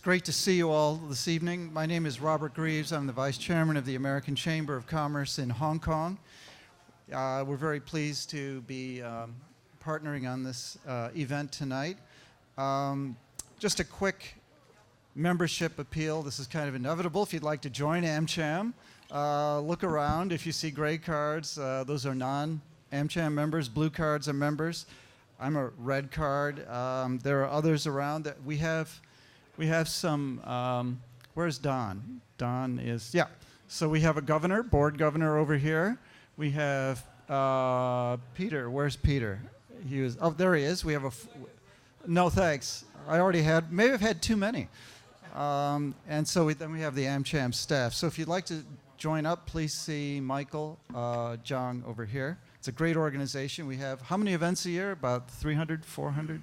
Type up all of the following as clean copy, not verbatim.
great to see you all this evening. My name is Robert Greaves. I'm the Vice Chairman of the American Chamber of Commerce in Hong Kong. We're very pleased to be partnering on this event tonight. Just a quick membership appeal. This is kind of inevitable. If you'd like to join AmCham, look around. If you see gray cards, those are non-AmCham members. Blue cards are members. I'm a red card. There are others around that we have some, where's Don? Don is, yeah. So we have a governor, board governor over here. We have Peter. Where's Peter? He was, oh, there he is. We have no thanks. I already had, maybe I've had too many. And so then we have the AmCham staff. So if you'd like to join up, please see Michael Zhang over here. It's a great organization. We have, how many events a year? About 300, 400?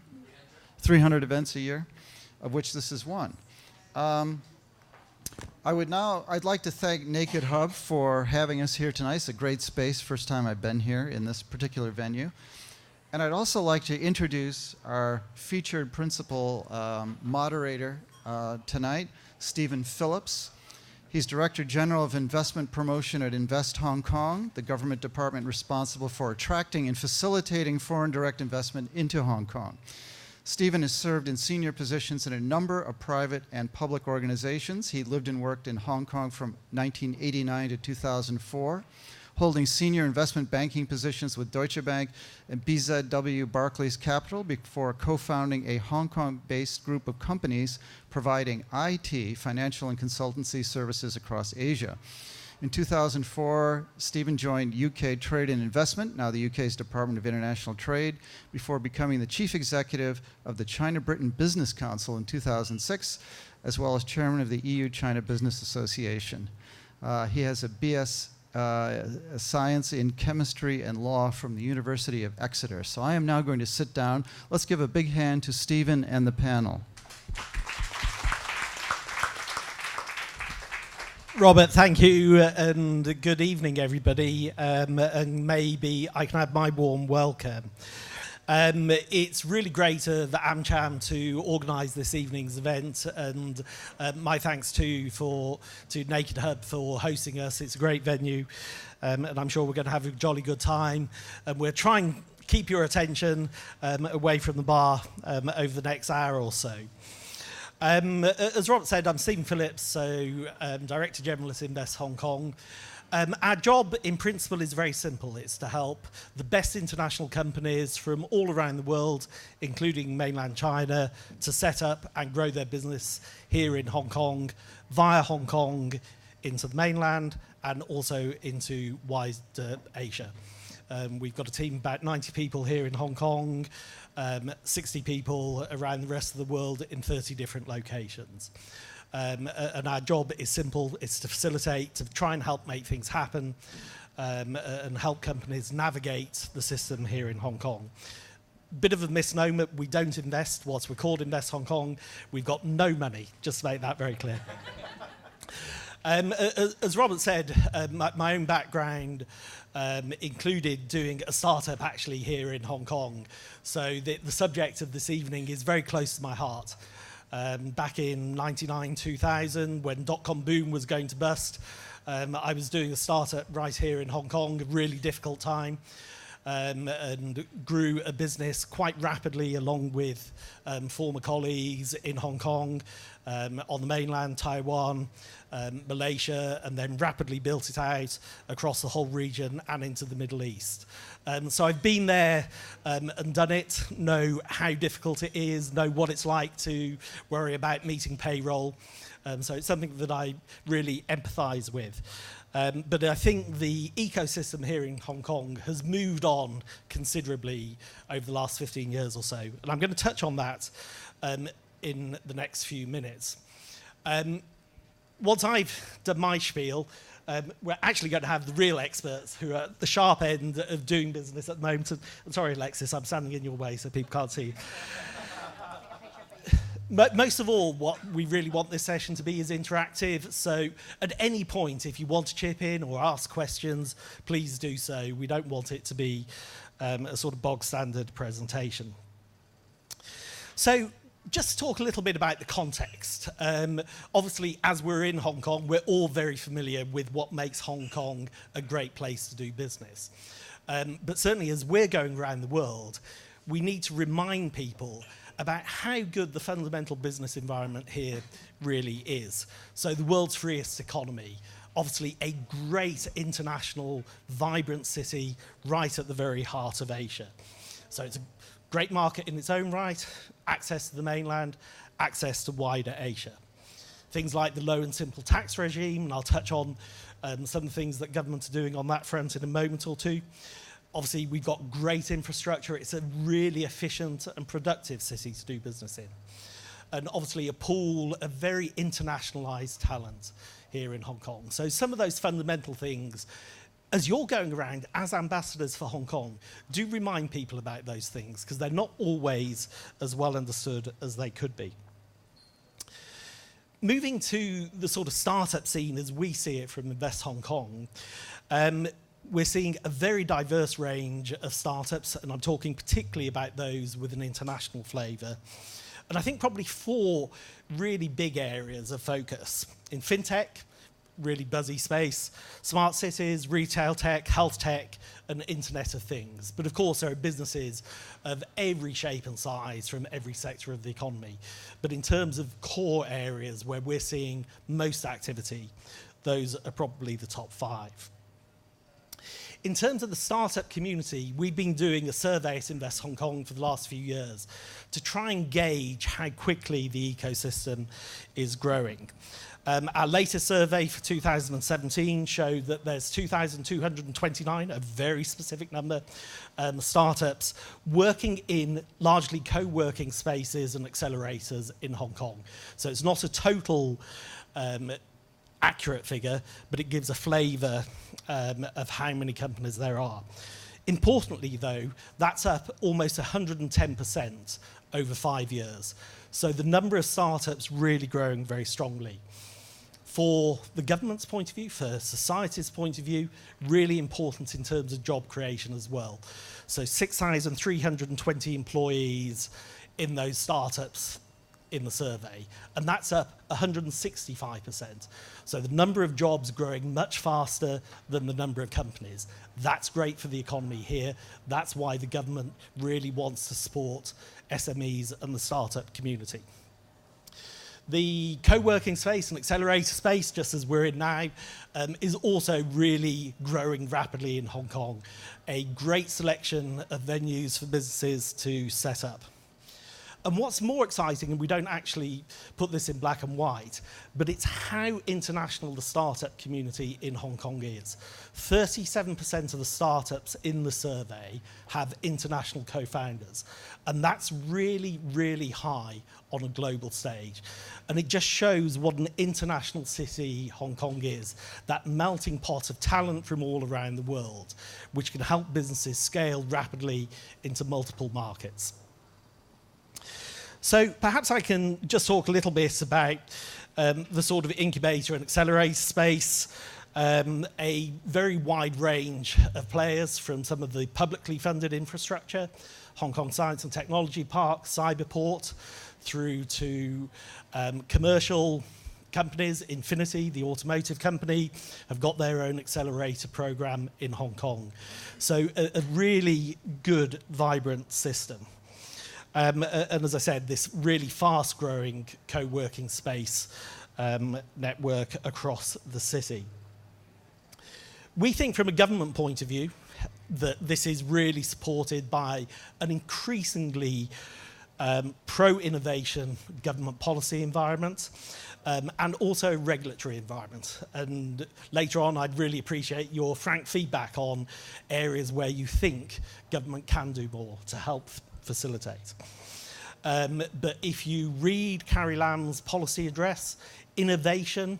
300 events a year, of which this is one. I'd like to thank Naked Hub for having us here tonight. It's a great space, first time I've been here in this particular venue. And I'd also like to introduce our featured principal moderator tonight, Stephen Phillips. He's Director General of Investment Promotion at InvestHK, the government department responsible for attracting and facilitating foreign direct investment into Hong Kong. Stephen has served in senior positions in a number of private and public organizations. He lived and worked in Hong Kong from 1989 to 2004, holding senior investment banking positions with Deutsche Bank and BZW Barclays Capital before co-founding a Hong Kong-based group of companies providing IT, financial and consultancy services across Asia. In 2004, Stephen joined UK Trade and Investment, now the UK's Department of International Trade, before becoming the chief executive of the China-Britain Business Council in 2006, as well as chairman of the EU-China Business Association. He has a BS Science in Chemistry and Law from the University of Exeter. So I am now going to sit down. Let's give a big hand to Stephen and the panel. Robert, thank you, and good evening, everybody, and maybe I can have my warm welcome. It's really great at the AmCham to organise this evening's event, and my thanks to Naked Hub for hosting us. It's a great venue, and I'm sure we're going to have a jolly good time. And we're trying to keep your attention away from the bar over the next hour or so. As Robert said, I'm Stephen Phillips, so Director General at InvestHK. Our job, in principle, is very simple. It's to help the best international companies from all around the world, including mainland China, to set up and grow their business here in Hong Kong, via Hong Kong into the mainland and also into wider Asia. We've got a team of about 90 people here in Hong Kong, 60 people around the rest of the world in 30 different locations. And our job is simple. It's to facilitate, to try and help make things happen, and help companies navigate the system here in Hong Kong. Bit of a misnomer, we don't invest. Whilst we're called InvestHK, we've got no money, just to make that very clear. As Robert said, my own background included doing a startup actually here in Hong Kong. So the subject of this evening is very close to my heart. Back in 99-2000, when dot-com boom was going to bust, I was doing a startup right here in Hong Kong, a really difficult time, and grew a business quite rapidly along with former colleagues in Hong Kong, on the mainland, Taiwan, Malaysia, and then rapidly built it out across the whole region and into the Middle East. So I've been there and done it, know how difficult it is, know what it's like to worry about meeting payroll. So it's something that I really empathise with. But I think the ecosystem here in Hong Kong has moved on considerably over the last 15 years or so. And I'm going to touch on that in the next few minutes. Once I've done my spiel, we're actually going to have the real experts who are at the sharp end of doing business at the moment. And sorry, Alexis, I'm standing in your way so people can't see you. But most of all, what we really want this session to be is interactive. So at any point, if you want to chip in or ask questions, please do so. We don't want it to be a sort of bog standard presentation. So Just to talk a little bit about the context. Obviously, as we're in Hong Kong, we're all very familiar with what makes Hong Kong a great place to do business. But certainly as we're going around the world, we need to remind people about how good the fundamental business environment here really is. So the world's freest economy, obviously a great international, vibrant city right at the very heart of Asia. So it's a great market in its own right, access to the mainland, access to wider Asia. Things like the low and simple tax regime, and I'll touch on some of the things that governments are doing on that front in a moment or two. Obviously, we've got great infrastructure. It's a really efficient and productive city to do business in. And obviously a pool of very internationalized talent here in Hong Kong. So some of those fundamental things, as you're going around as ambassadors for Hong Kong, do remind people about those things, because they're not always as well understood as they could be. Moving to the sort of startup scene as we see it from Invest Hong Kong, we're seeing a very diverse range of startups, and I'm talking particularly about those with an international flavour. And I think probably 4 really big areas of focus. In fintech, really buzzy space, smart cities, retail tech, health tech, and Internet of Things. But of course, there are businesses of every shape and size from every sector of the economy. But in terms of core areas where we're seeing most activity, those are probably the top 5. In terms of the startup community, we've been doing a survey at Invest Hong Kong for the last few years to try and gauge how quickly the ecosystem is growing. Our latest survey for 2017 showed that there's 2,229, a very specific number, startups working in largely co-working spaces and accelerators in Hong Kong. So it's not a total accurate figure, but it gives a flavour of how many companies there are. Importantly, though, that's up almost 110% over 5 years. So the number of startups really growing very strongly. For the government's point of view, for society's point of view, really important in terms of job creation as well. So 6,320 employees in those startups in the survey, and that's up 165%. So the number of jobs growing much faster than the number of companies. That's great for the economy here. That's why the government really wants to support SMEs and the startup community. The co-working space and accelerator space, just as we're in now, is also really growing rapidly in Hong Kong. A great selection of venues for businesses to set up. And what's more exciting, and we don't actually put this in black and white, but it's how international the startup community in Hong Kong is. 37% of the startups in the survey have international co-founders. And that's really, really high on a global stage. And it just shows what an international city Hong Kong is. That melting pot of talent from all around the world, which can help businesses scale rapidly into multiple markets. So perhaps I can just talk a little bit about the sort of incubator and accelerator space. A very wide range of players, from some of the publicly funded infrastructure, Hong Kong Science and Technology Park, Cyberport, through to commercial companies. Infinity, the automotive company, have got their own accelerator program in Hong Kong. So a really good, vibrant system. And as I said, this really fast-growing co-working space network across the city. We think from a government point of view that this is really supported by an increasingly pro-innovation government policy environment and also regulatory environment. And later on, I'd really appreciate your frank feedback on areas where you think government can do more to help facilitate. But if you read Carrie Lam's policy address, innovation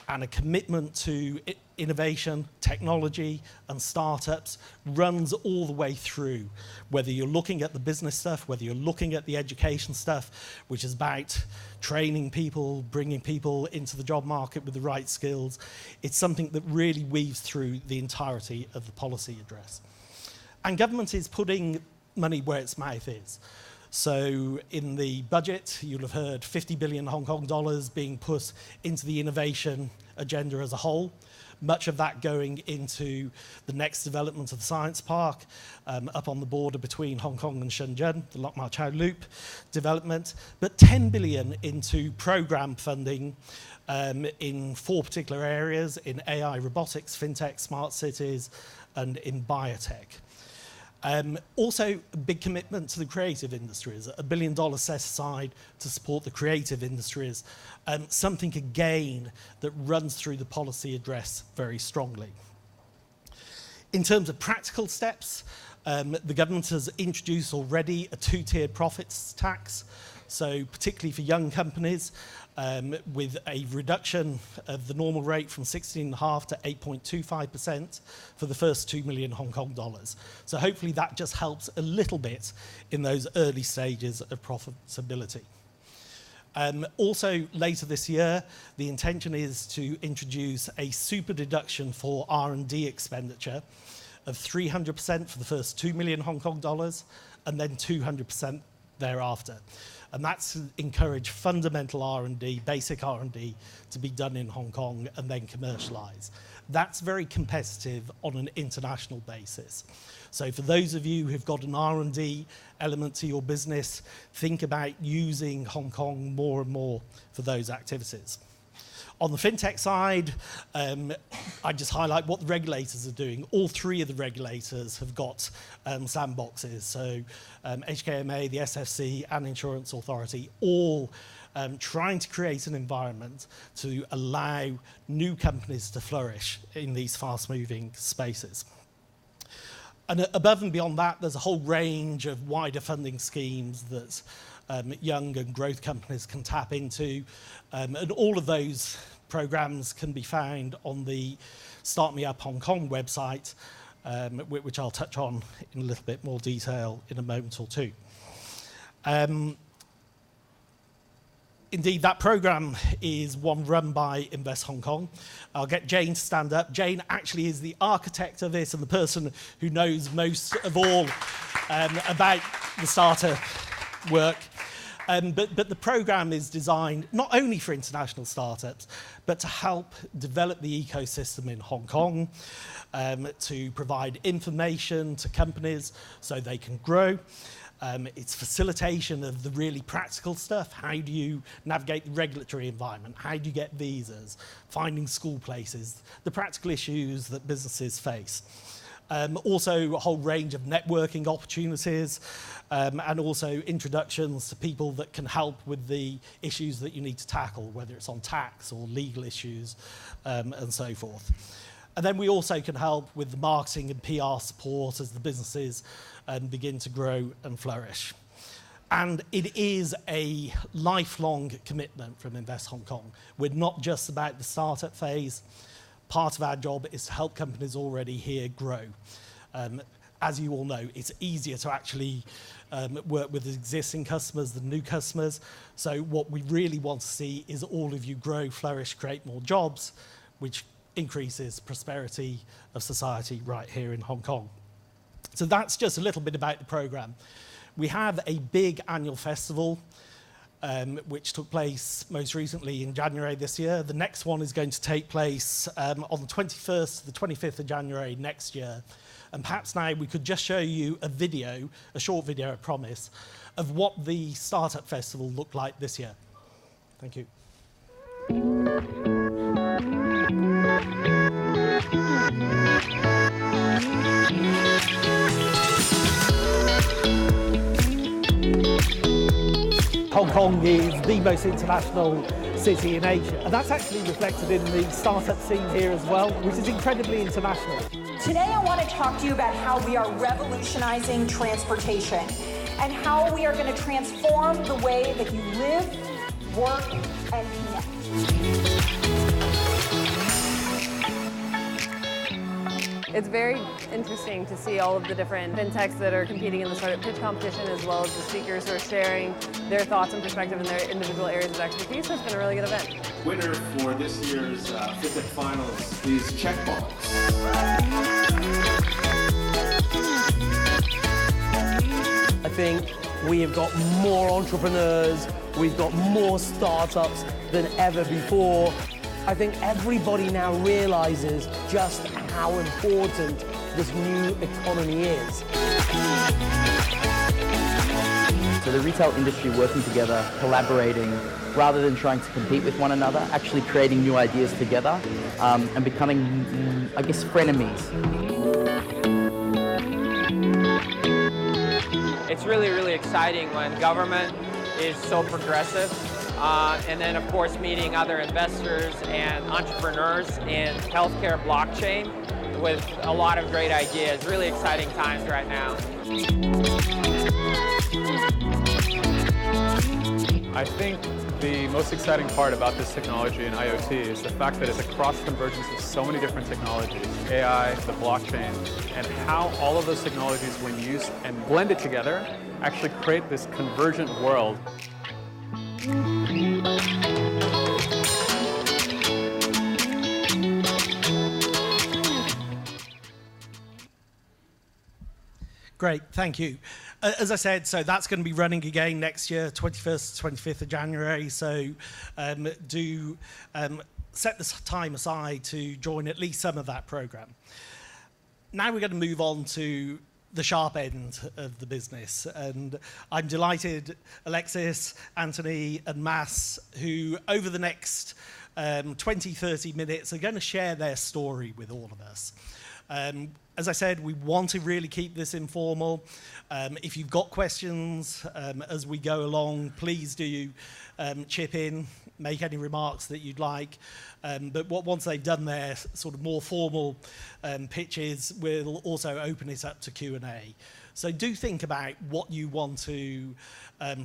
and a commitment to innovation, technology and startups runs all the way through, whether you're looking at the business stuff, whether you're looking at the education stuff, which is about training people, bringing people into the job market with the right skills. It's something that really weaves through the entirety of the policy address. And government is putting money where its mouth is. So in the budget, you'll have heard 50 billion Hong Kong dollars being put into the innovation agenda as a whole. Much of that going into the next development of the science park up on the border between Hong Kong and Shenzhen, the Lok Ma Chau Loop development, but 10 billion into program funding in 4 particular areas, in AI, robotics, fintech, smart cities, and in biotech. Also, a big commitment to the creative industries, $1 billion set aside to support the creative industries, something again that runs through the policy address very strongly. In terms of practical steps, the government has introduced already a 2-tiered profits tax, so particularly for young companies, with a reduction of the normal rate from 16.5% to 8.25% for the first 2 million Hong Kong dollars. So hopefully that just helps a little bit in those early stages of profitability. Also, later this year, the intention is to introduce a super deduction for R&D expenditure of 300% for the first 2 million Hong Kong dollars, and then 200% thereafter. And that's to encourage fundamental R&D, basic R&D, to be done in Hong Kong and then commercialised. That's very competitive on an international basis. So for those of you who've got an R&D element to your business, think about using Hong Kong more and more for those activities. On the fintech side, I just highlight what the regulators are doing. All 3 of the regulators have got sandboxes. So HKMA, the SFC, and Insurance Authority, all trying to create an environment to allow new companies to flourish in these fast-moving spaces. And above and beyond that, there's a whole range of wider funding schemes that young and growth companies can tap into. And all of those programs can be found on the Start Me Up Hong Kong website, which I'll touch on in a little bit more detail in a moment or two. Indeed, that program is one run by Invest Hong Kong. I'll get Jane to stand up. Jane actually is the architect of this and the person who knows most of all about the startup work. But the program is designed not only for international startups, but to help develop the ecosystem in Hong Kong, to provide information to companies so they can grow. It's facilitation of the really practical stuff. How do you navigate the regulatory environment? How do you get visas? Finding school places, the practical issues that businesses face. Also a whole range of networking opportunities, and also introductions to people that can help with the issues that you need to tackle, whether it's on tax or legal issues, and so forth. And then we also can help with the marketing and PR support as the businesses begin to grow and flourish. And it is a lifelong commitment from Invest Hong Kong. We're not just about the startup phase. Part of our job is to help companies already here grow. As you all know, it's easier to actually work with existing customers than new customers. So what we really want to see is all of you grow, flourish, create more jobs, which increases prosperity of society right here in Hong Kong. So that's just a little bit about the program. We have a big annual festival, which took place most recently in January this year. The next one is going to take place on the 21st to the 25th of January next year. And perhaps now we could just show you a video, a short video, I promise, of what the Startup Festival looked like this year. Thank you. Hong Kong is the most international city in Asia, and that's actually reflected in the startup scene here as well, which is incredibly international. Today I want to talk to you about how we are revolutionizing transportation and how we are going to transform the way that you live, work, and connect. It's very interesting to see all of the different fintechs that are competing in the startup pitch competition, as well as the speakers who are sharing their thoughts and perspective in their individual areas of expertise. So it's been a really good event. Winner for this year's fintech finals is Checkbox. I think We have got more entrepreneurs, we've got more startups than ever before. I think everybody now realizes just how important this new economy is. So the retail industry working together, collaborating, rather than trying to compete with one another, actually creating new ideas together and becoming, I guess, frenemies. It's really, really exciting when government is so progressive. And then, of course, meeting other investors and entrepreneurs in healthcare blockchain with a lot of great ideas. Really exciting times right now. I think the most exciting part about this technology in IoT is the fact that it's a cross-convergence of so many different technologies, AI, the blockchain, and how all of those technologies, when used and blended together, actually create this convergent world. Great, thank you. As I said, so that's going to be running again next year, 21st to 25th of January. So do set this time aside to join at least some of that program. Now we're going to move on to the sharp end of the business. And I'm delighted Alexis, Anthony, and Mass, who over the next 20, 30 minutes are going to share their story with all of us. As I said, we want to really keep this informal. If you've got questions as we go along, please do chip in, make any remarks that you'd like. But once they've done their sort of more formal pitches, we'll also open it up to Q&A. So do think about what you want to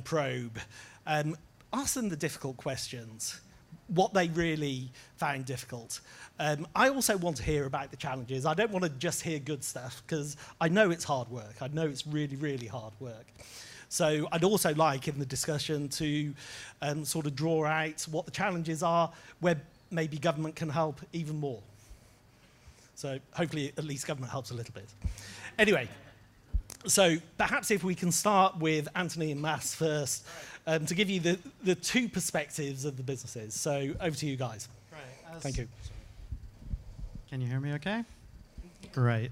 probe. Ask them the difficult questions, what they really found difficult. I also want to hear about the challenges. I don't want to just hear good stuff, because I know it's hard work. I know it's really, really hard work. So I'd also like in the discussion to sort of draw out what the challenges are, where maybe government can help even more. So hopefully at least government helps a little bit. Anyway, so perhaps if we can start with Anthony and Mass first, to give you the two perspectives of the businesses. So over to you guys. Right. Thank you. Can you hear me okay? Great.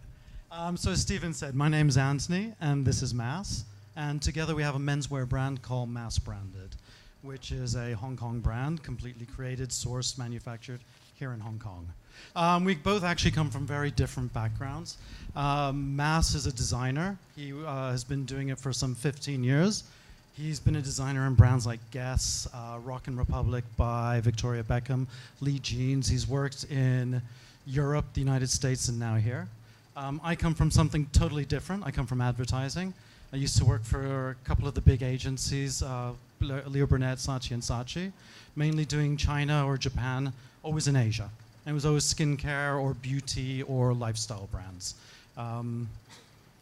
So as Stephen said, my name is Anthony, and this is Mass. And together we have a menswear brand called Mass Branded, which is a Hong Kong brand, completely created, sourced, manufactured here in Hong Kong. We both actually come from very different backgrounds. Mass is a designer. He has been doing it for some 15 years. He's been a designer in brands like Guess, Rockin' Republic by Victoria Beckham, Lee Jeans. He's worked in Europe, the United States, and now here. I come from something totally different. I come from advertising. I used to work for a couple of the big agencies, Leo Burnett, Saatchi & Saatchi, mainly doing China or Japan, always in Asia. And it was always skincare or beauty or lifestyle brands.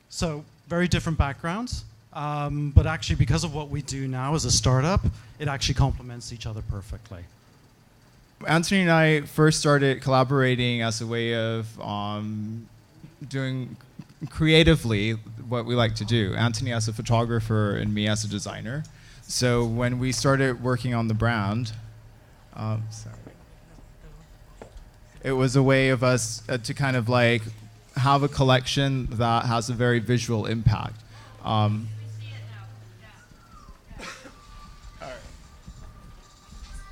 So very different backgrounds. But actually, because of what we do now as a startup, it actually complements each other perfectly. Anthony and I first started collaborating as a way of doing creatively what we like to do. Anthony as a photographer and me as a designer. So when we started working on the brand, it was a way of us to kind of like have a collection that has a very visual impact.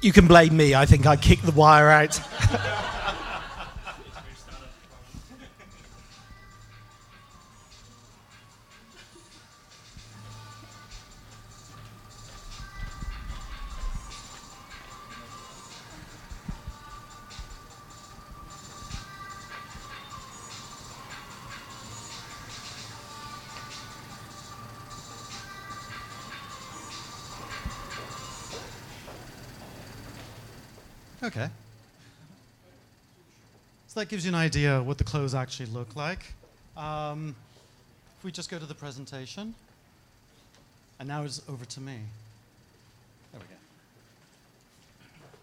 You can blame me. I think I kicked the wire out. Okay. So that gives you an idea of what the clothes actually look like. If we just go to the presentation, and now it's over to me. There we go.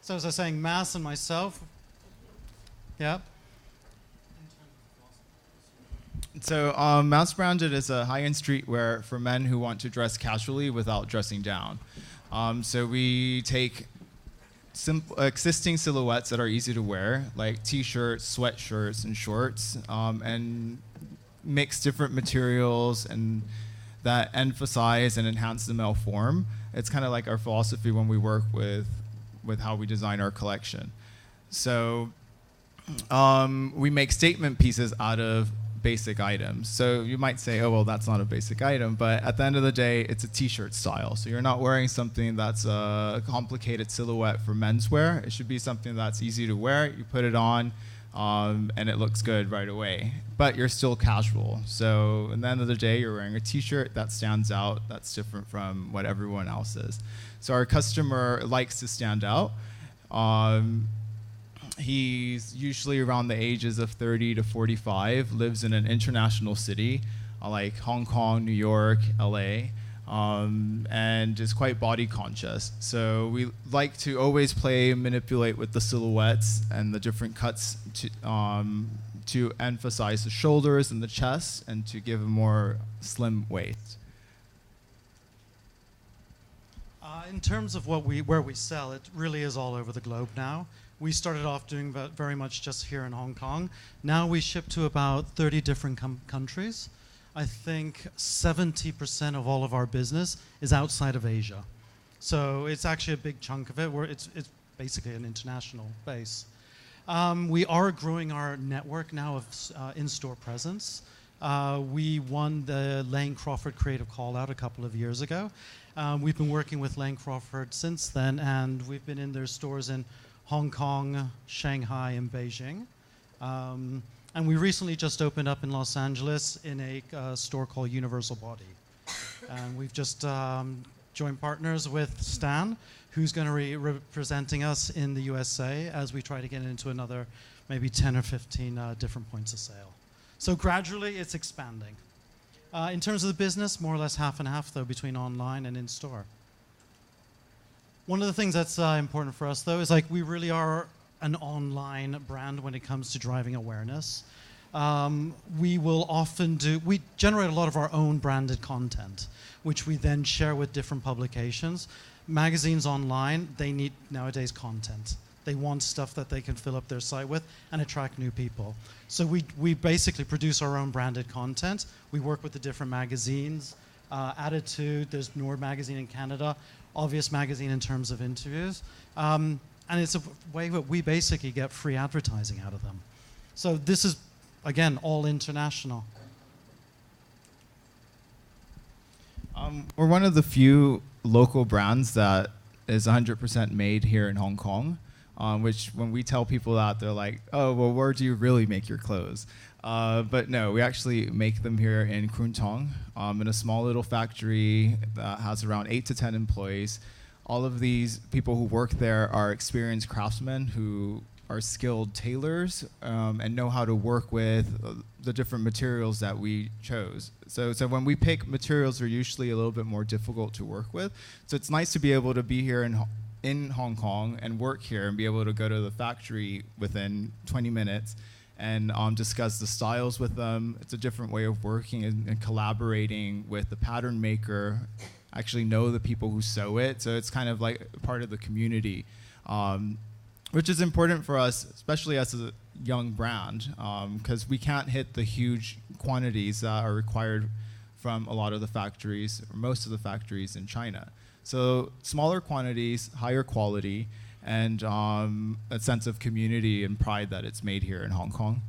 So as I was saying, Mass and myself, yeah. So Mass Branded is a high-end streetwear for men who want to dress casually without dressing down. So we take existing silhouettes that are easy to wear, like t-shirts, sweatshirts, and shorts, and mix different materials and that emphasize and enhance the male form. It's kind of like our philosophy when we work with how we design our collection. So we make statement pieces out of basic items. So you might say, oh, well, that's not a basic item, but at the end of the day, it's a t-shirt style. So you're not wearing something that's a complicated silhouette for menswear. It should be something that's easy to wear. You put it on, and it looks good right away. But you're still casual. So at the end of the day, you're wearing a t-shirt that stands out, that's different from what everyone else is. So our customer likes to stand out. He's usually around the ages of 30 to 45, lives in an international city like Hong Kong, New York, LA, and is quite body conscious. So we like to always manipulate with the silhouettes and the different cuts to emphasize the shoulders and the chest and to give a more slim waist. In terms of where we sell, it really is all over the globe now. We started off doing very much just here in Hong Kong. Now we ship to about 30 different countries. I think 70% of all of our business is outside of Asia. So it's actually a big chunk of it. It's basically an international base. We are growing our network now of in-store presence. We won the Lane Crawford Creative Call-Out a couple of years ago. We've been working with Lane Crawford since then, and we've been in their stores in Hong Kong, Shanghai, and Beijing. And we recently just opened up in Los Angeles in a store called Universal Body. And we've just joined partners with Stan, who's going to be representing us in the USA as we try to get into another maybe 10 or 15 different points of sale. So gradually, it's expanding. In terms of the business, more or less half and half, though, between online and in-store. One of the things that's important for us, though, is like we really are an online brand when it comes to driving awareness. We generate a lot of our own branded content, which we then share with different publications. Magazines online, they need nowadays content. They want stuff that they can fill up their site with and attract new people. So we basically produce our own branded content. We work with the different magazines. Attitude, there's Nord magazine in Canada, Obvious magazine in terms of interviews. And it's a way that we basically get free advertising out of them. So this is, again, all international. We're one of the few local brands that is 100% made here in Hong Kong, which when we tell people that, they're like, oh, well, where do you really make your clothes? But no, we actually make them here in Kwun Tong, in a small little factory that has around 8 to 10 employees. All of these people who work there are experienced craftsmen who are skilled tailors and know how to work with the different materials that we chose. So when we pick materials, they're usually a little bit more difficult to work with. So it's nice to be able to be here in Hong Kong and work here and be able to go to the factory within 20 minutes and discuss the styles with them. It's a different way of working and collaborating with the pattern maker, actually know the people who sew it. So it's kind of like part of the community, which is important for us, especially as a young brand, because we can't hit the huge quantities that are required from a lot of the factories, or most of the factories in China. So smaller quantities, higher quality, and a sense of community and pride that it's made here in Hong Kong.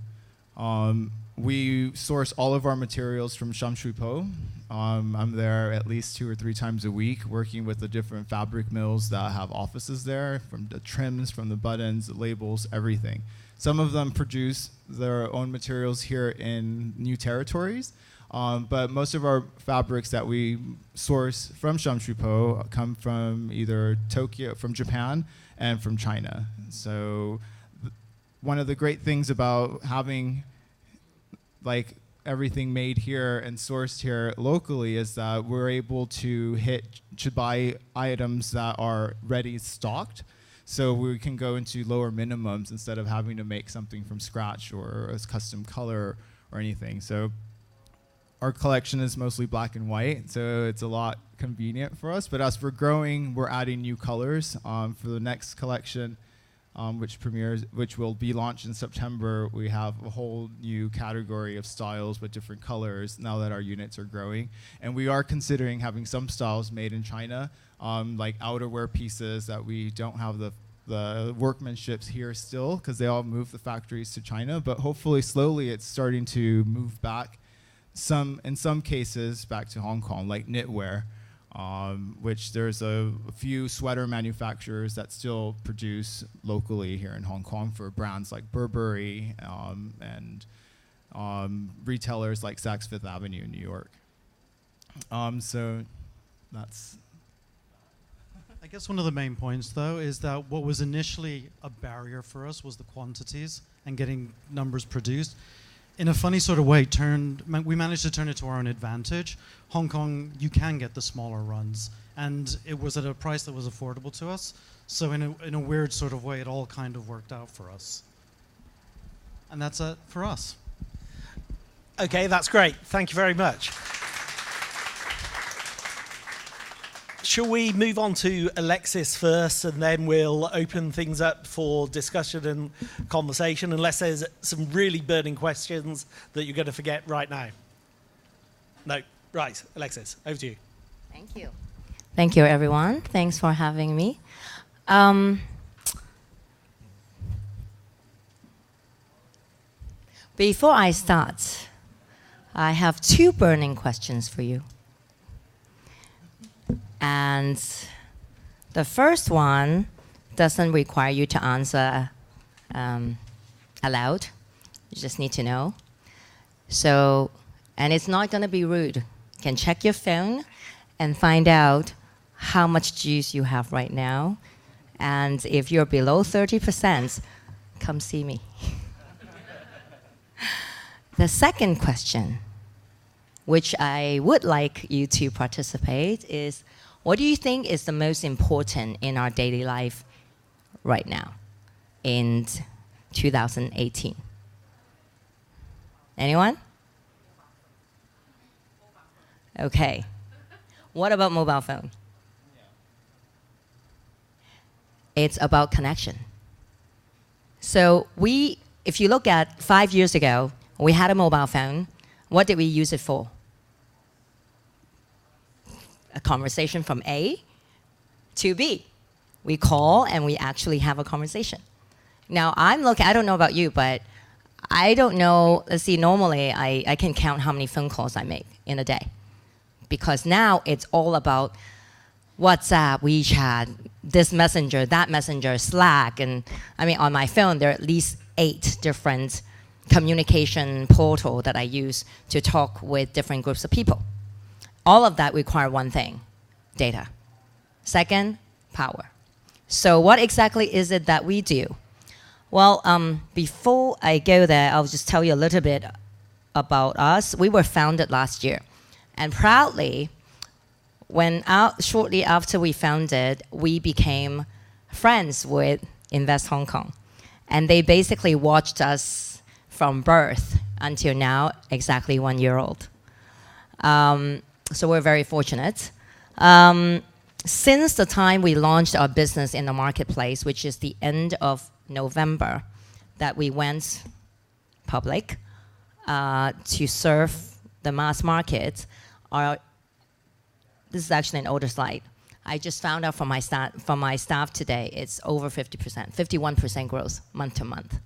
We source all of our materials from Shamshui-Po. I'm there at least 2 or 3 times a week working with the different fabric mills that have offices there, from the trims, from the buttons, the labels, everything. Some of them produce their own materials here in new territories, but most of our fabrics that we source from Shamshui-Po come from either Tokyo, from Japan, and from China. So one of the great things about having like everything made here and sourced here locally is that we're able to buy items that are ready stocked, so we can go into lower minimums instead of having to make something from scratch or a custom color or anything. So our collection is mostly black and white, so it's a lot convenient for us. But as we're growing, we're adding new colors for the next collection, which will be launched in September. We have a whole new category of styles with different colors now that our units are growing. And we are considering having some styles made in China, like outerwear pieces that we don't have the workmanships here still, because they all moved the factories to China. But hopefully slowly it's starting to move back, in some cases back to Hong Kong, like knitwear, which there's a few sweater manufacturers that still produce locally here in Hong Kong for brands like Burberry and retailers like Saks Fifth Avenue in New York. So that's... I guess one of the main points, though, is that what was initially a barrier for us was the quantities and getting numbers produced. In a funny sort of way, we managed to turn it to our own advantage. Hong Kong, you can get the smaller runs, and it was at a price that was affordable to us. So in a weird sort of way, it all kind of worked out for us. And that's it for us. Okay, that's great. Thank you very much. Shall we move on to Alexis first, and then we'll open things up for discussion and conversation, unless there's some really burning questions that you're going to forget right now? No. Right, Alexis, over to you. Thank you. Thank you, everyone. Thanks for having me. Before I start, I have 2 burning questions for you. And the first one doesn't require you to answer aloud. You just need to know. So, and it's not going to be rude. You can check your phone and find out how much juice you have right now. And if you're below 30%, come see me. The second question, which I would like you to participate, is what do you think is the most important in our daily life right now in 2018? Anyone? Okay. What about mobile phone? It's about connection. So if you look at 5 years ago, we had a mobile phone. What did we use it for? A conversation from A to B. We call and we actually have a conversation. Now I don't know about you, but I don't know, let's see, normally I can count how many phone calls I make in a day. Because now it's all about WhatsApp, WeChat, this messenger, that messenger, Slack, and I mean on my phone there are at least 8 different communication portals that I use to talk with different groups of people. All of that require one thing, data. Second, power. So what exactly is it that we do? Well, before I go there, I'll just tell you a little bit about us. We were founded last year. And proudly, shortly after we founded, we became friends with Invest Hong Kong. And they basically watched us from birth until now, exactly 1 year old. So we're very fortunate. Since the time we launched our business in the marketplace, which is the end of November, that we went public to serve the mass market, this is actually an older slide. I just found out from my staff today, it's over 50%, 51% growth month to month.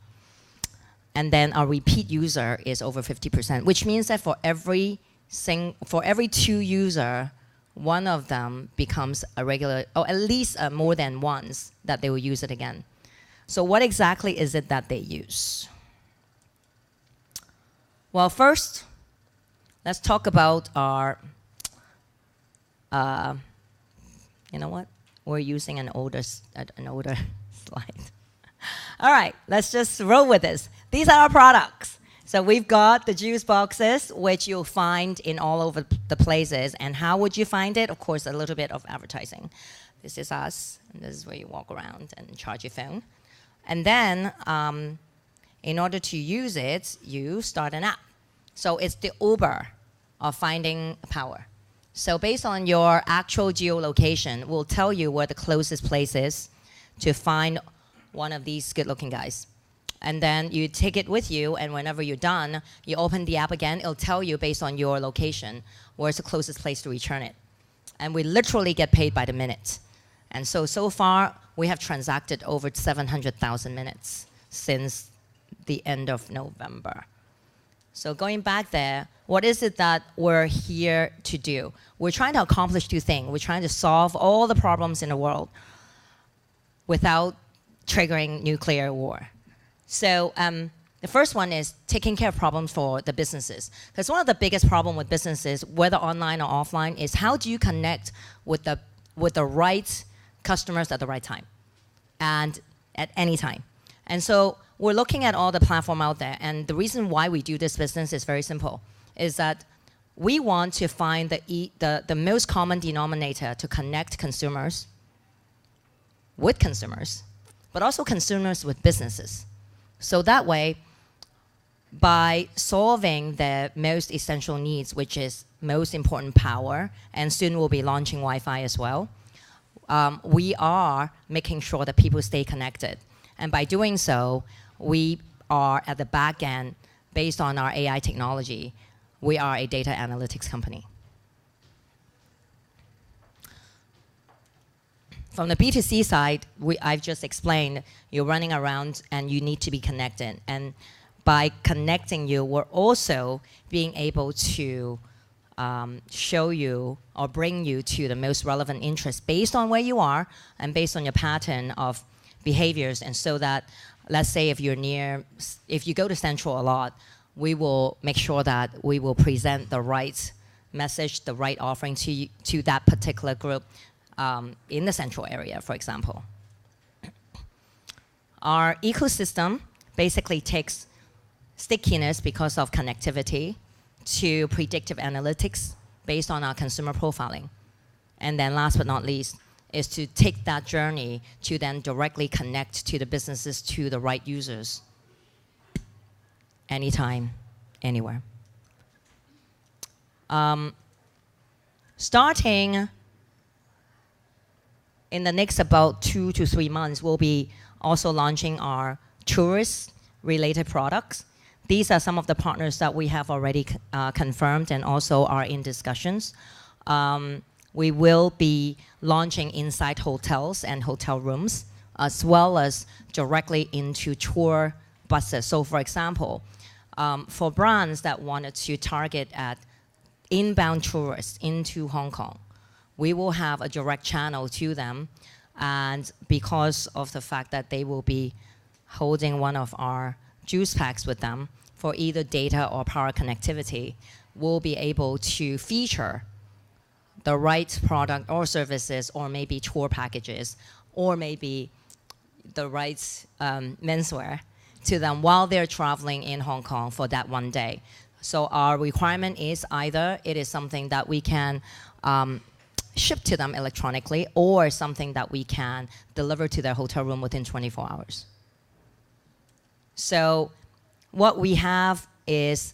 And then our repeat user is over 50%, which means that for every 2 users, one of them becomes a regular, or at least more than once that they will use it again. So what exactly is it that they use? Well, first, let's talk about our, you know what? We're using an older slide. All right, let's just roll with this. These are our products. So we've got the juice boxes, which you'll find in all over the places. And how would you find it? Of course, a little bit of advertising. This is us, and this is where you walk around and charge your phone. And then, in order to use it, you start an app. So it's the Uber of finding power. So based on your actual geolocation, we'll tell you where the closest place is to find one of these good-looking guys. And then you take it with you, and whenever you're done, you open the app again. It'll tell you based on your location where's the closest place to return it. And we literally get paid by the minute. And so far, we have transacted over 700,000 minutes since the end of November. So going back there, what is it that we're here to do? We're trying to accomplish two things. We're trying to solve all the problems in the world without triggering nuclear war. So the first one is taking care of problems for the businesses. Because one of the biggest problems with businesses, whether online or offline, is how do you connect with the right customers at the right time and at any time. And so we're looking at all the platform out there. And the reason why we do this business is very simple, is that we want to find the most common denominator to connect consumers with consumers, but also consumers with businesses. So that way, by solving the most essential needs, which is most important power, and soon we'll be launching Wi-Fi as well, we are making sure that people stay connected. And by doing so, we are at the back end, based on our AI technology, we are a data analytics company. From the B2C side, I've just explained, you're running around and you need to be connected. And by connecting you, we're also being able to show you or bring you to the most relevant interests based on where you are and based on your pattern of behaviors. And so that, let's say if you go to Central a lot, we will make sure that we will present the right message, the right offering to that particular group in the Central area, for example. Our ecosystem basically takes stickiness because of connectivity to predictive analytics based on our consumer profiling. And then last but not least is to take that journey to then directly connect to the businesses, to the right users, anytime, anywhere. Starting in the next about 2 to 3 months, we'll be also launching our tourist-related products. These are some of the partners that we have already confirmed and also are in discussions. We will be launching inside hotels and hotel rooms, as well as directly into tour buses. So for example, for brands that wanted to target at inbound tourists into Hong Kong, we will have a direct channel to them. And because of the fact that they will be holding one of our juice packs with them for either data or power connectivity, we'll be able to feature the right product or services, or maybe tour packages, or maybe the right menswear to them while they're traveling in Hong Kong for that one day. So our requirement is either it is something that we can ship to them electronically, or something that we can deliver to their hotel room within 24 hours. So what we have is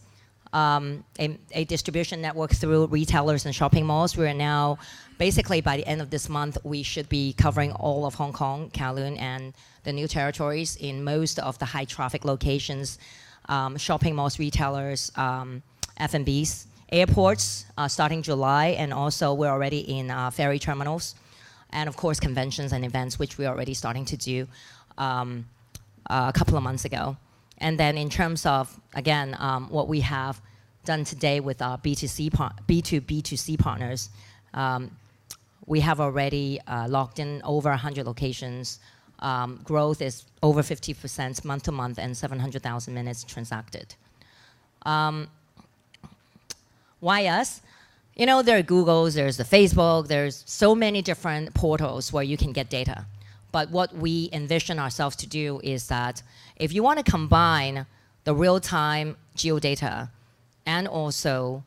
a distribution network through retailers and shopping malls. We are now, basically by the end of this month, we should be covering all of Hong Kong, Kowloon, and the new territories in most of the high traffic locations, shopping malls, retailers, F&Bs, airports starting July, and also we're already in ferry terminals, and of course conventions and events, which we're already starting to do a couple of months ago. And then in terms of, again, what we have done today with our B2B2C partners, we have already locked in over 100 locations. Growth is over 50% month to month and 700,000 minutes transacted. Why us? You know, there are Googles, there's the Facebook, there's so many different portals where you can get data. But what we envision ourselves to do is that if you want to combine the real-time geodata and also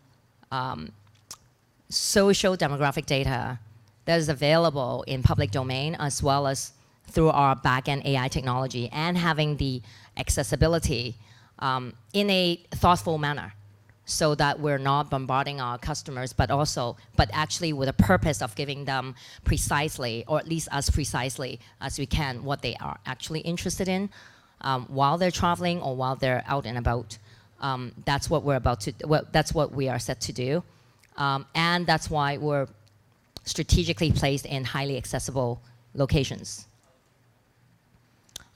social demographic data that is available in public domain, as well as through our back-end AI technology, and having the accessibility in a thoughtful manner, so that we're not bombarding our customers, but actually with a purpose of giving them precisely, or at least as precisely as we can, what they are actually interested in while they're traveling or while they're out and about. That's what that's what we are set to do, and that's why we're strategically placed in highly accessible locations.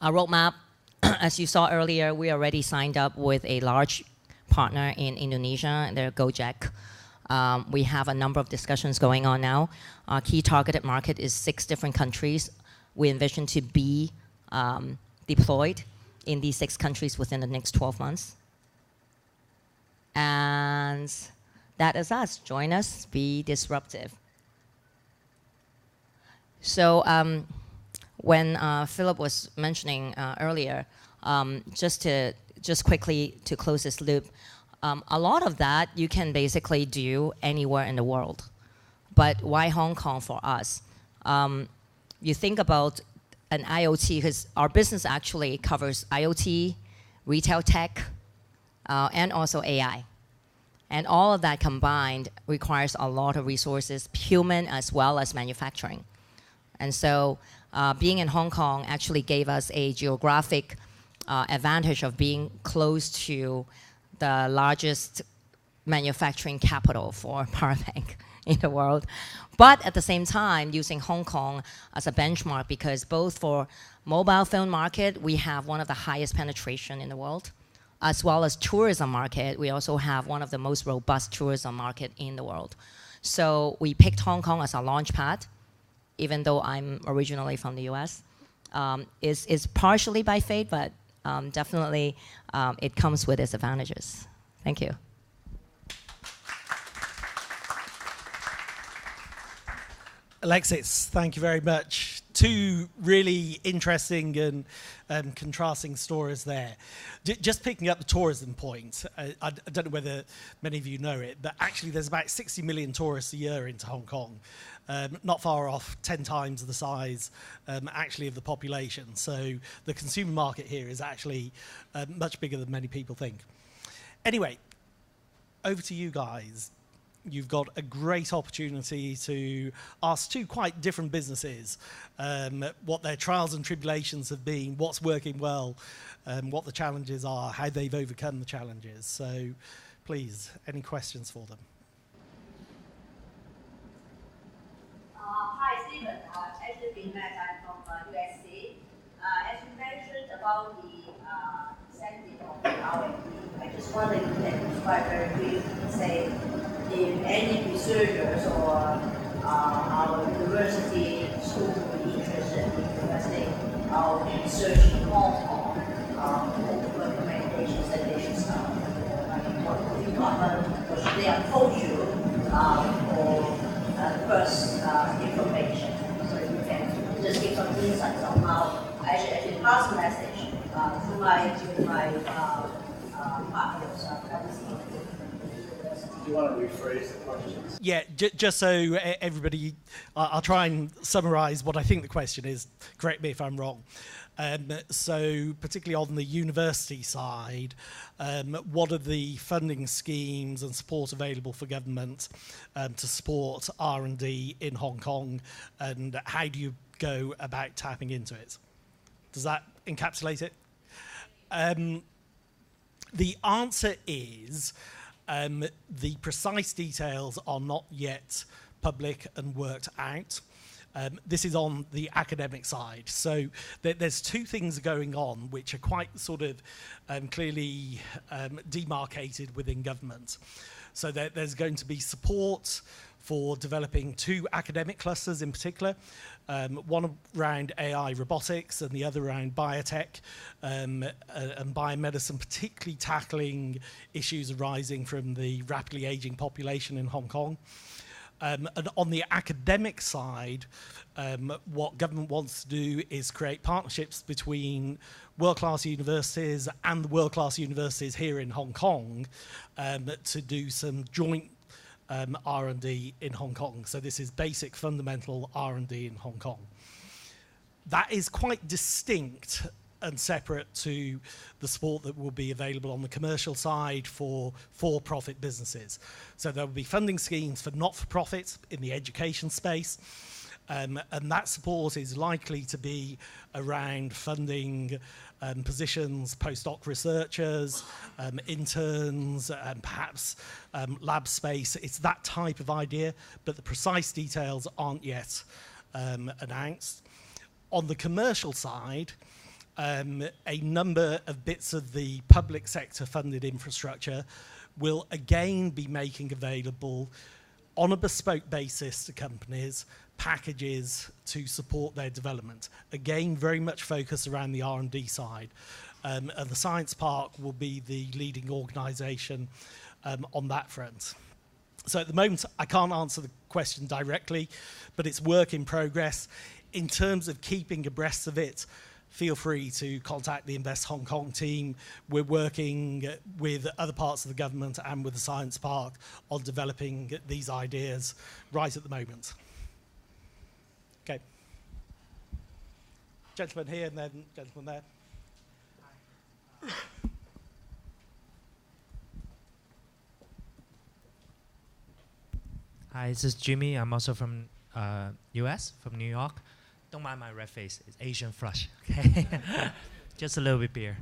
Our roadmap, as you saw earlier, we already signed up with a large partner in Indonesia, they're Gojek. We have a number of discussions going on now. Our key targeted market is 6 different countries. We envision to be deployed in these 6 countries within the next 12 months. And that is us. Join us, be disruptive. So when Philip was mentioning earlier, just quickly to close this loop, a lot of that you can basically do anywhere in the world. But why Hong Kong for us? You think about an IoT, because our business actually covers IoT, retail tech, and also AI. And all of that combined requires a lot of resources, human as well as manufacturing. And so being in Hong Kong actually gave us a geographic advantage of being close to the largest manufacturing capital for power bank in the world. But at the same time, using Hong Kong as a benchmark, because both for mobile phone market, we have one of the highest penetration in the world, as well as tourism market, we also have one of the most robust tourism market in the world. So we picked Hong Kong as our launch pad, even though I'm originally from the US. It's partially by fate, but definitely it comes with its advantages. Thank you. Alexis, thank you very much. 2 really interesting and contrasting stories there. Just picking up the tourism point, I don't know whether many of you know it, but actually there's about 60 million tourists a year into Hong Kong. Not far off, 10 times the size actually of the population. So the consumer market here is actually much bigger than many people think. Anyway, over to you guys. You've got a great opportunity to ask 2 quite different businesses what their trials and tribulations have been, what's working well, what the challenges are, how they've overcome the challenges. So please, any questions for them? Hi, Stephen. Actually, being Matt, I'm from USC. As you mentioned about the incentive of the R&D, I just wonder if you can describe very briefly, say, if any researchers or our university school would be interested in investing our research in Hong Kong, what recommendations that they should start? I mean, what department or should they approach you for first information? So you can just give some insights on how I should actually pass the message to my partners. Do you want to rephrase the questions? Yeah, just so everybody, I'll try and summarize what I think the question is. Correct me if I'm wrong. So particularly on the university side, what are the funding schemes and support available for government to support R&D in Hong Kong, and how do you go about tapping into it? Does that encapsulate it? The answer is the precise details are not yet public and worked out. This is on the academic side. So there's 2 things going on which are quite sort of clearly demarcated within government. So there's going to be support for developing 2 academic clusters in particular, one around AI robotics and the other around biotech and biomedicine, particularly tackling issues arising from the rapidly aging population in Hong Kong. And on the academic side, what government wants to do is create partnerships between world-class universities and the world-class universities here in Hong Kong to do some joint R&D in Hong Kong. So this is basic fundamental R&D in Hong Kong. That is quite distinct and separate to the support that will be available on the commercial side for for-profit businesses. So there will be funding schemes for not-for-profits in the education space, and that support is likely to be around funding positions, postdoc researchers, interns, and perhaps lab space. It's that type of idea, but the precise details aren't yet announced. On the commercial side, a number of bits of the public sector funded infrastructure will again be making available on a bespoke basis to companies packages to support their development. Again, very much focused around the R&D side. And the Science Park will be the leading organisation on that front. So at the moment, I can't answer the question directly, but it's work in progress. In terms of keeping abreast of it, feel free to contact the Invest Hong Kong team. We're working with other parts of the government and with the Science Park on developing these ideas right at the moment. Okay. Gentleman here and then gentleman there. Hi, this is Jimmy. I'm also from US, from New York. Don't mind my red face. It's Asian flush, okay? Just a little bit beer.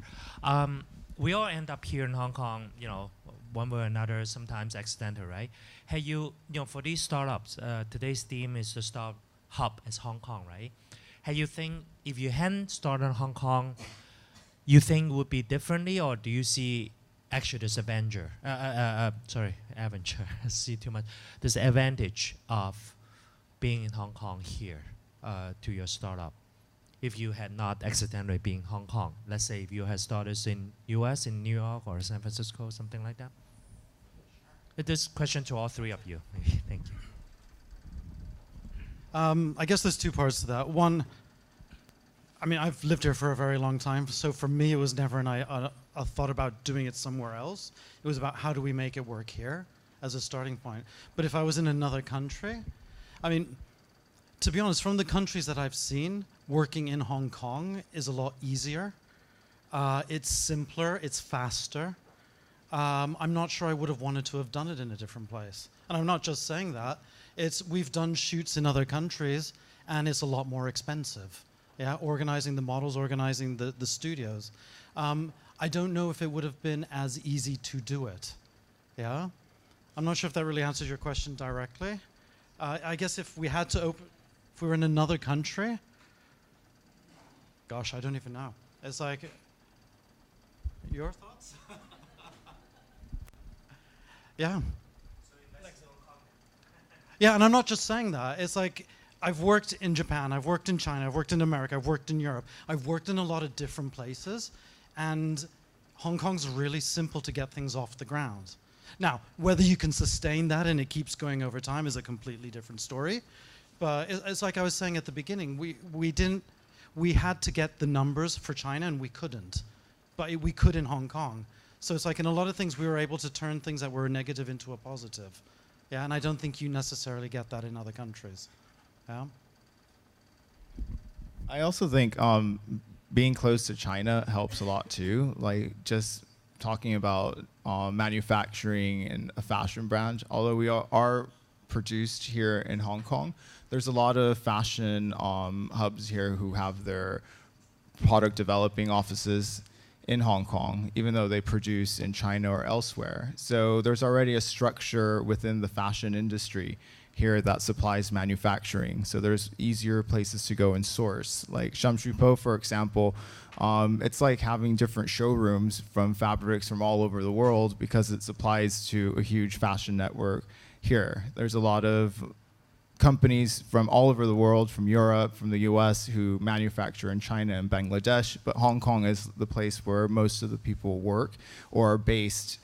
We all end up here in Hong Kong, you know, one way or another, sometimes accidental, right? Hey, you know, for these startups, today's theme is the startup hub as Hong Kong, right? Hey, you think if you hadn't started in Hong Kong, you think it would be differently, or do you see actually this adventure? Adventure. I see too much. This advantage of being in Hong Kong here to your startup, if you had not accidentally been in Hong Kong. Let's say if you had started in US, in New York or San Francisco, something like that. This question to all three of you. Thank you. I guess there's two parts to that. One, I mean, I've lived here for a very long time, so for me it was never a thought about doing it somewhere else. It was about how do we make it work here as a starting point. But if I was in another country, I mean, to be honest, from the countries that I've seen, working in Hong Kong is a lot easier. It's simpler, it's faster. I'm not sure I would have wanted to have done it in a different place. And I'm not just saying that. We've done shoots in other countries, and it's a lot more expensive. Yeah, organizing the models, organizing the studios. I don't know if it would have been as easy to do it. Yeah? I'm not sure if that really answers your question directly. I guess if we had to open, if we were in another country, gosh, I don't even know. It's like, your thoughts? Yeah. Yeah, and I'm not just saying that. It's like, I've worked in Japan, I've worked in China, I've worked in America, I've worked in Europe. I've worked in a lot of different places, and Hong Kong's really simple to get things off the ground. Now, whether you can sustain that and it keeps going over time is a completely different story. But it's like I was saying at the beginning, we had to get the numbers for China and we couldn't. But we could in Hong Kong. So it's like in a lot of things we were able to turn things that were negative into a positive. Yeah, and I don't think you necessarily get that in other countries. Yeah. I also think being close to China helps a lot too. Like just talking about manufacturing and a fashion brand, although we are produced here in Hong Kong, there's a lot of fashion hubs here who have their product developing offices in Hong Kong, even though they produce in China or elsewhere. So there's already a structure within the fashion industry here that supplies manufacturing. So there's easier places to go and source. Like Shamshupo, for example, it's like having different showrooms from fabrics from all over the world because it supplies to a huge fashion network here. There's a lot of companies from all over the world, from Europe, from the US, who manufacture in China and Bangladesh, but Hong Kong is the place where most of the people work or are based.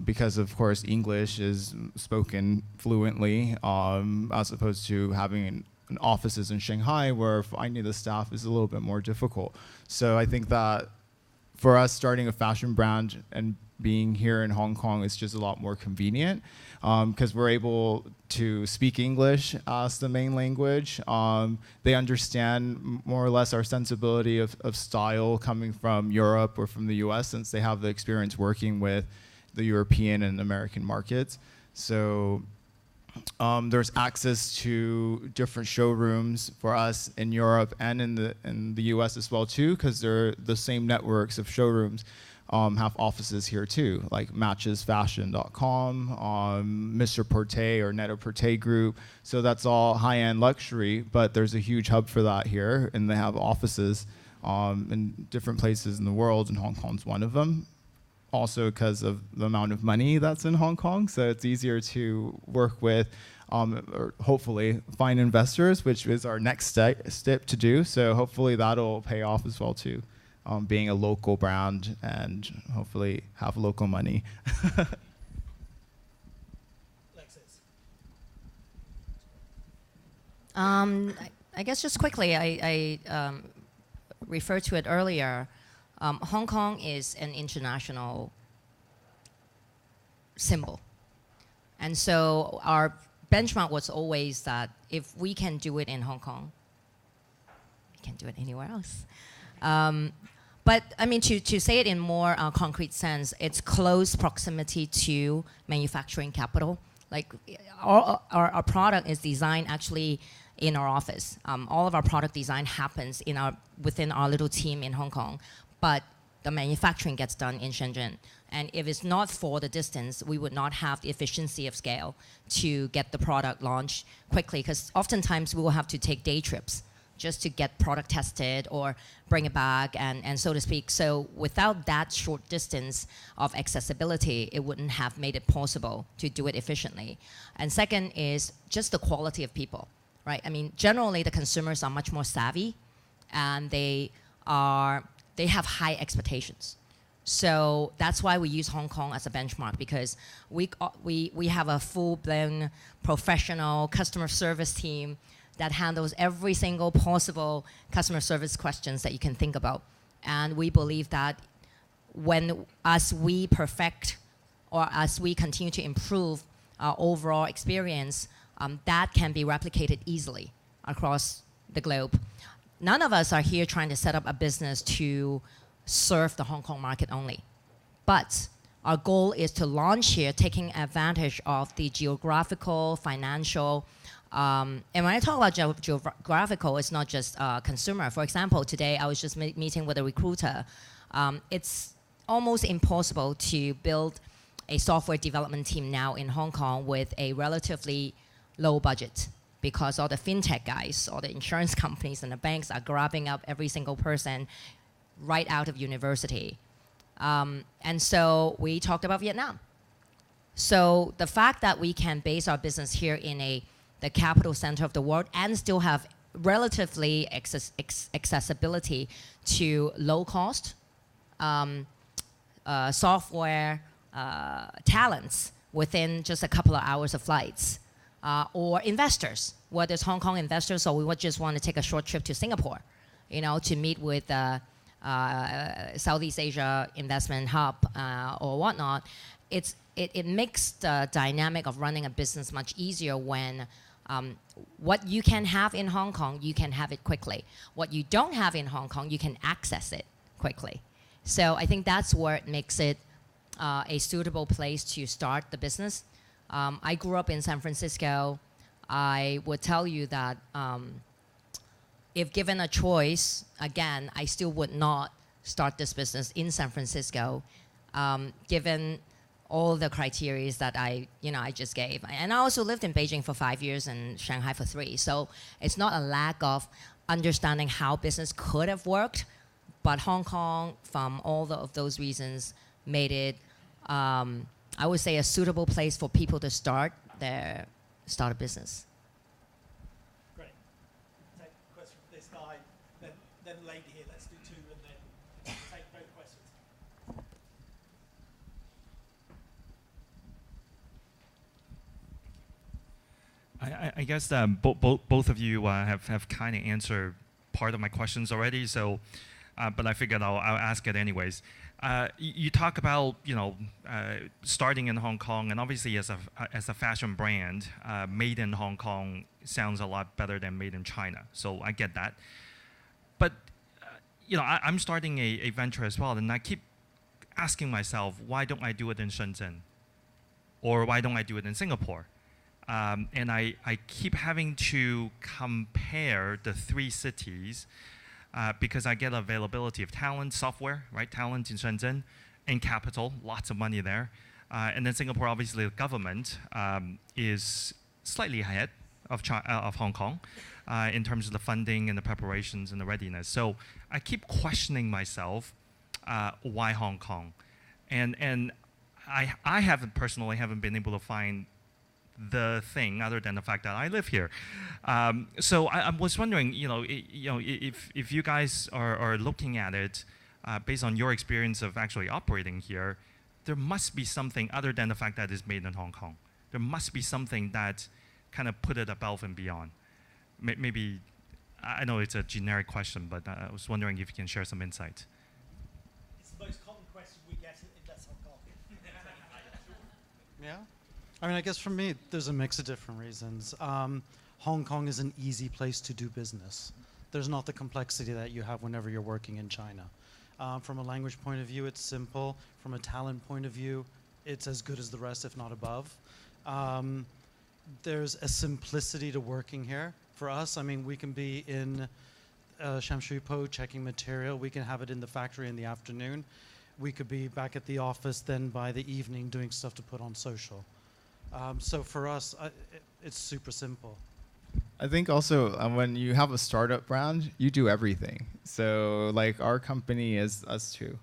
Because of course English is spoken fluently, as opposed to having an offices in Shanghai where finding the staff is a little bit more difficult. So I think that for us, starting a fashion brand and being here in Hong Kong is just a lot more convenient because we're able to speak English as the main language. They understand more or less our sensibility of style coming from Europe or from the US, since they have the experience working with the European and American markets. So there's access to different showrooms for us in Europe and in the US as well too, because they're the same networks of showrooms have offices here too, like matchesfashion.com, Mr. Porté or Net-a-Porter Group. So that's all high-end luxury, but there's a huge hub for that here, and they have offices in different places in the world, and Hong Kong's one of them. Also because of the amount of money that's in Hong Kong, so it's easier to work with or hopefully find investors, which is our next step to do. So hopefully that'll pay off as well too, being a local brand and hopefully have local money. I guess just quickly, I referred to it earlier. Hong Kong is an international symbol. And so our benchmark was always that if we can do it in Hong Kong, we can do it anywhere else. But I mean, to say it in more concrete sense, it's close proximity to manufacturing capital. Like our product is designed actually in our office. All of our product design happens within our little team in Hong Kong, but the manufacturing gets done in Shenzhen. And if it's not for the distance, we would not have the efficiency of scale to get the product launched quickly, because oftentimes we will have to take day trips just to get product tested or bring it back and so to speak. So without that short distance of accessibility, it wouldn't have made it possible to do it efficiently. And second is just the quality of people, right? I mean, generally the consumers are much more savvy and they have high expectations. So that's why we use Hong Kong as a benchmark, because we have a full-blown professional customer service team that handles every single possible customer service questions that you can think about. And we believe that as we perfect or as we continue to improve our overall experience, that can be replicated easily across the globe. None of us are here trying to set up a business to serve the Hong Kong market only. But our goal is to launch here taking advantage of the geographical, financial, and when I talk about geographical, it's not just consumer. For example, today I was just meeting with a recruiter. It's almost impossible to build a software development team now in Hong Kong with a relatively low budget, because all the fintech guys, all the insurance companies and the banks are grabbing up every single person right out of university. And so we talked about Vietnam. So the fact that we can base our business here in the capital center of the world and still have relatively accessibility to low cost software talents within just a couple of hours of flights, or investors, whether it's Hong Kong investors or we would just want to take a short trip to Singapore, to meet with Southeast Asia investment hub or whatnot. It makes the dynamic of running a business much easier when what you can have in Hong Kong, you can have it quickly. What you don't have in Hong Kong, you can access it quickly. So I think that's where it makes it a suitable place to start the business. I grew up in San Francisco. I would tell you that if given a choice, again, I still would not start this business in San Francisco, given all the criteria that I just gave. And I also lived in Beijing for 5 years and Shanghai for 3. So it's not a lack of understanding how business could have worked, but Hong Kong, from all of those reasons, made it, I would say, a suitable place for people to start a business. Great. Take a question from this guy, then the lady here. Let's do 2 and then take both questions. I guess both of you have kind of answered part of my questions already. So but I figured I'll ask it anyways. You talk about starting in Hong Kong, and obviously as a fashion brand, made in Hong Kong sounds a lot better than made in China. So I get that. But I'm starting a venture as well, and I keep asking myself, why don't I do it in Shenzhen, or why don't I do it in Singapore? And I keep having to compare the three cities. Because I get availability of talent, software, right? Talent in Shenzhen, and capital, lots of money there. And then Singapore, obviously, the government is slightly ahead of Hong Kong in terms of the funding and the preparations and the readiness. So I keep questioning myself, why Hong Kong? And I haven't been able to find the thing other than the fact that I live here. So I was wondering, if you guys are looking at it based on your experience of actually operating here, there must be something other than the fact that it's made in Hong Kong. There must be something that kind of put it above and beyond. Maybe, I know it's a generic question, but I was wondering if you can share some insight. It's the most common question we get in Invest Hong Kong. Yeah. I mean, I guess for me, there's a mix of different reasons. Hong Kong is an easy place to do business. There's not the complexity that you have whenever you're working in China. From a language point of view, it's simple. From a talent point of view, it's as good as the rest, if not above. There's a simplicity to working here. For us, I mean, we can be in Sham Shui Po checking material. We can have it in the factory in the afternoon. We could be back at the office then by the evening doing stuff to put on social. So for us, it's super simple. I think also when you have a startup brand, you do everything. So like our company is us too.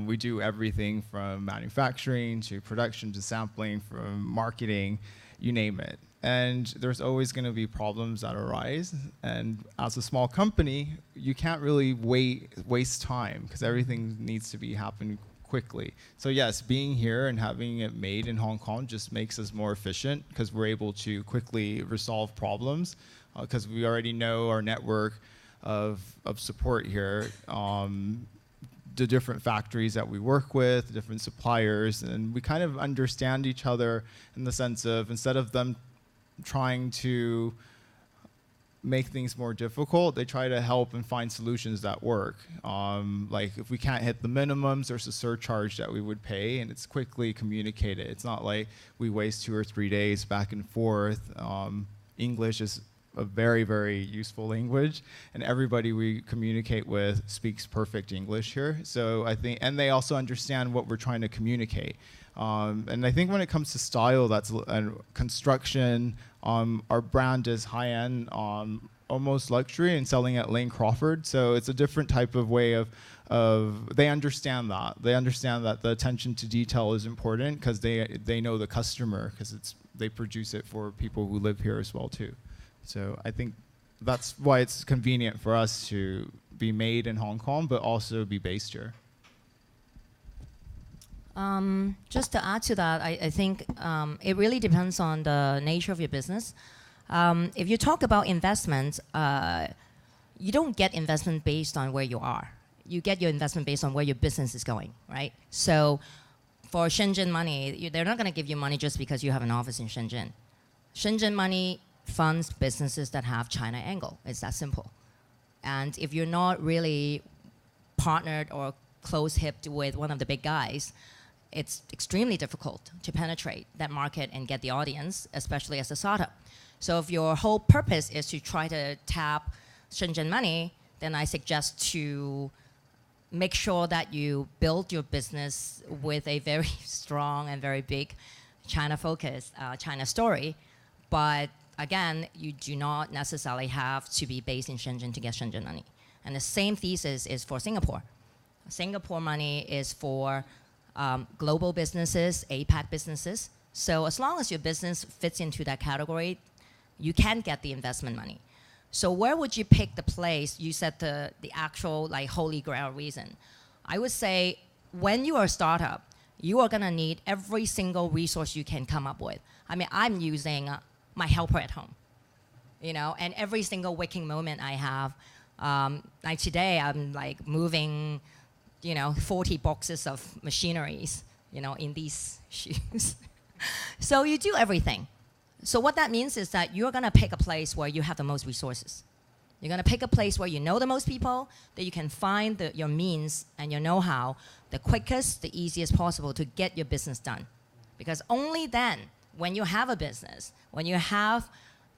We do everything from manufacturing to production to sampling, from marketing, you name it. And there's always going to be problems that arise. And as a small company, you can't really waste time because everything needs to be happening quickly. So yes, being here and having it made in Hong Kong just makes us more efficient because we're able to quickly resolve problems because we already know our network of support here, the different factories that we work with, different suppliers, and we kind of understand each other in the sense of instead of them trying to make things more difficult, they try to help and find solutions that work. Like if we can't hit the minimums, there's a surcharge that we would pay and it's quickly communicated. It's not like we waste 2 or 3 days back and forth. English is a very, very useful language and everybody we communicate with speaks perfect English here. So I think, and they also understand what we're trying to communicate. And I think when it comes to style, that's construction, our brand is high-end, almost luxury, and selling at Lane Crawford. So it's a different type of way of they understand that. They understand that the attention to detail is important because they know the customer because they produce it for people who live here as well too. So I think that's why it's convenient for us to be made in Hong Kong, but also be based here. Just to add to that, I think it really depends on the nature of your business. If you talk about investments, you don't get investment based on where you are. You get your investment based on where your business is going, right? So for Shenzhen money, they're not going to give you money just because you have an office in Shenzhen. Shenzhen money funds businesses that have China angle. It's that simple. And if you're not really partnered or close-hipped with one of the big guys, it's extremely difficult to penetrate that market and get the audience, especially as a startup. So if your whole purpose is to try to tap Shenzhen money, then I suggest to make sure that you build your business with a very strong and very big China focus, China story. But again, you do not necessarily have to be based in Shenzhen to get Shenzhen money. And the same thesis is for Singapore. Singapore money is for global businesses, APAC businesses. So as long as your business fits into that category, you can get the investment money. So where would you pick the place? You said the actual like holy grail reason. I would say when you are a startup, you are gonna need every single resource you can come up with. I mean, I'm using my helper at home, and every single waking moment I have, Like today, I'm like moving, 40 boxes of machineries, in these shoes. So you do everything. So what that means is that you're going to pick a place where you have the most resources. You're going to pick a place where you know the most people, that you can find your means and your know-how the quickest, the easiest possible to get your business done. Because only then, when you have a business, when you have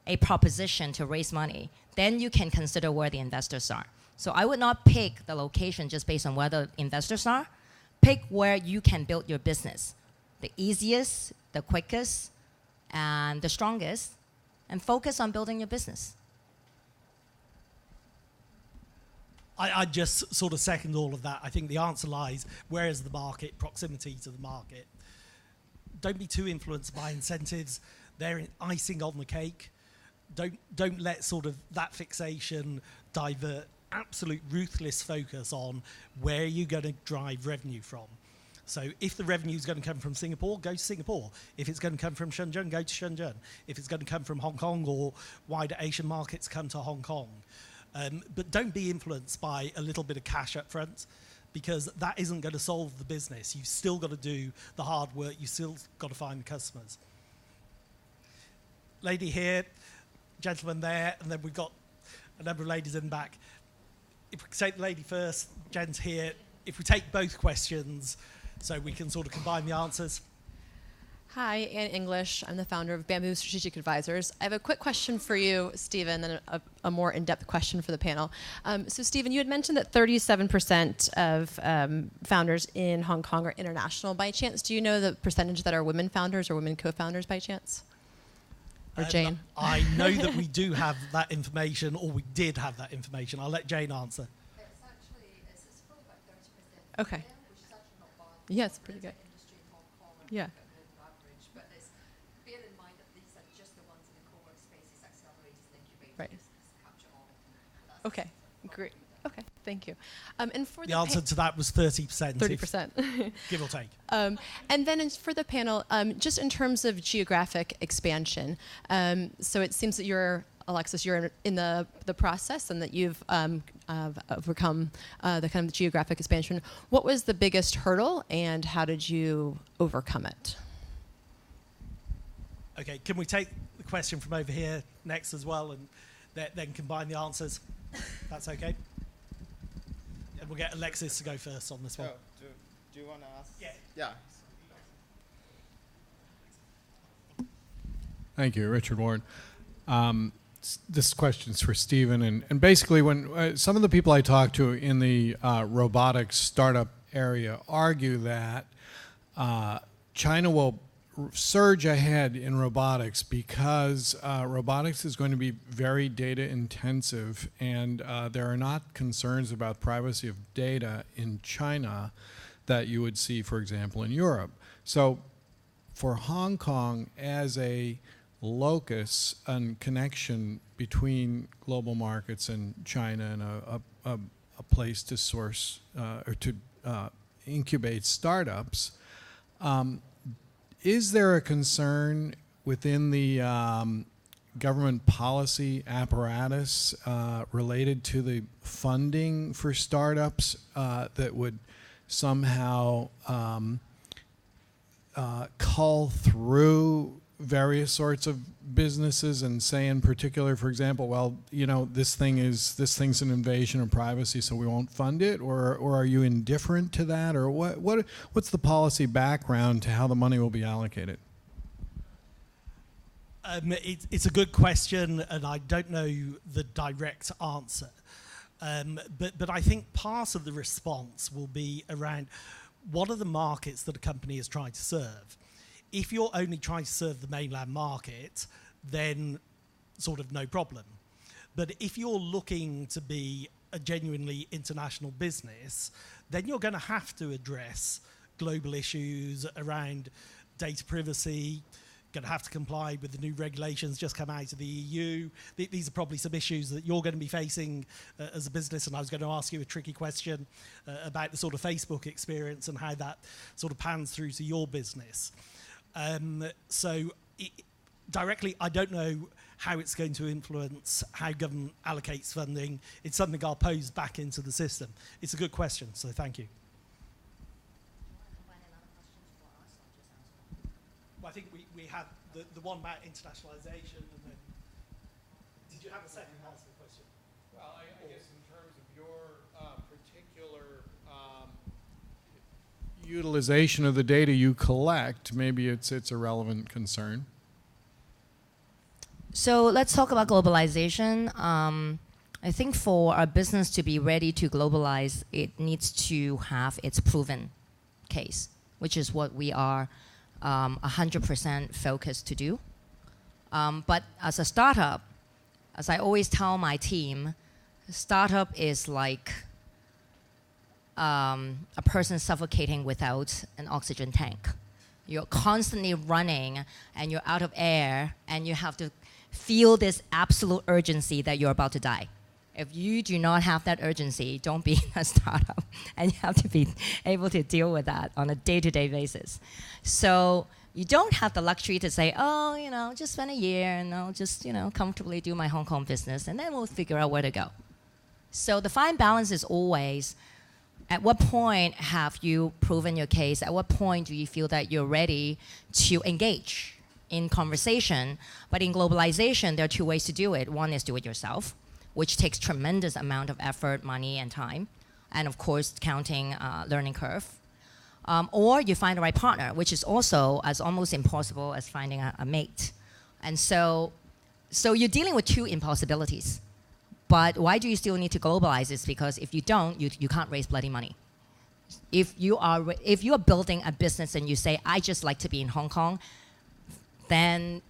a proposition to raise money, then you can consider where the investors are. So I would not pick the location just based on where the investors are. Pick where you can build your business. The easiest, the quickest, and the strongest, and focus on building your business. I just sort of second all of that. I think the answer lies, where is the market, proximity to the market. Don't be too influenced by incentives. They're icing on the cake. Don't let sort of that fixation divert absolute ruthless focus on where you're going to drive revenue from. So if the revenue is going to come from Singapore, go to Singapore. If it's going to come from Shenzhen, go to Shenzhen. If it's going to come from Hong Kong or wider Asian markets, come to Hong Kong. But don't be influenced by a little bit of cash up front, because that isn't going to solve the business. You've still got to do the hard work. You've still got to find the customers. Lady here, gentleman there, and then we've got a number of ladies in the back. If we take the lady first, gents here. If we take both questions, so we can sort of combine the answers. Hi, Ann English. I'm the founder of Bamboo Strategic Advisors. I have a quick question for you, Stephen, and a more in-depth question for the panel. So, Stephen, you had mentioned that 37% of founders in Hong Kong are international. By chance, do you know the percentage that are women founders or women co-founders by chance? Or Jane? I know that we do have that information, or we did have that information. I'll let Jane answer. It's probably about 30%. Okay. Which is actually not bad. Yeah, it's pretty good. Industry in Hong Kong Yeah. average, but bear in mind that these are just the ones in the co-work spaces, accelerators, and incubators. Right. Capture all of them. Okay, great. Okay, thank you. And for The answer to that was 30%. 30%. Give or take. And then for the panel, just in terms of geographic expansion, so it seems that Alexis, you're in the process and that you've overcome the kind of geographic expansion. What was the biggest hurdle and how did you overcome it? Okay, can we take the question from over here next as well, and then combine the answers? That's okay. And we'll get Alexis to go first on this one. Do you want to ask? Yeah. Thank you, Richard Warren. This question's for Stephen, and basically when some of the people I talk to in the robotics startup area argue that China will surge ahead in robotics because robotics is going to be very data intensive, and there are not concerns about privacy of data in China that you would see, for example, in Europe. So for Hong Kong as a locus and connection between global markets and China, and a place to source or to incubate startups, is there a concern within the government policy apparatus related to the funding for startups that would somehow cull through various sorts of businesses and say in particular, for example, well, this thing's an invasion of privacy, so we won't fund it, or are you indifferent to that, or what's the policy background to how the money will be allocated? It's a good question, and I don't know the direct answer. But I think part of the response will be around what are the markets that a company is trying to serve. If you're only trying to serve the mainland market, then sort of no problem. But if you're looking to be a genuinely international business, then you're going to have to address global issues around data privacy, going to have to comply with the new regulations just come out of the EU. These are probably some issues that you're going to be facing as a business, and I was going to ask you a tricky question about the sort of Facebook experience and how that sort of pans through to your business. Directly, I don't know how it's going to influence how government allocates funding. It's something I'll pose back into the system. It's a good question, so thank you. Well, I think we had the one about internationalization, and then did you have a second part of the question? Well, I guess in terms of your particular utilization of the data you collect, maybe it's a relevant concern. So let's talk about globalization. I think for a business to be ready to globalize, it needs to have its proven case, which is what we are 100% focused to do. But as a startup, as I always tell my team, startup is like a person suffocating without an oxygen tank. You're constantly running and you're out of air and you have to feel this absolute urgency that you're about to die. If you do not have that urgency, don't be in a startup. And you have to be able to deal with that on a day-to-day basis. So you don't have the luxury to say, oh, just spend a year and I'll just, comfortably do my Hong Kong business and then we'll figure out where to go. So the fine balance is always, at what point have you proven your case? At what point do you feel that you're ready to engage in conversation? But in globalization, there are two ways to do it. One is do it yourself, which takes tremendous amount of effort, money, and time, and of course, counting learning curve. Or you find the right partner, which is also as almost impossible as finding a mate. And so you're dealing with two impossibilities. But why do you still need to globalize? It's because if you don't, you can't raise bloody money. If you are building a business and you say, I just like to be in Hong Kong, then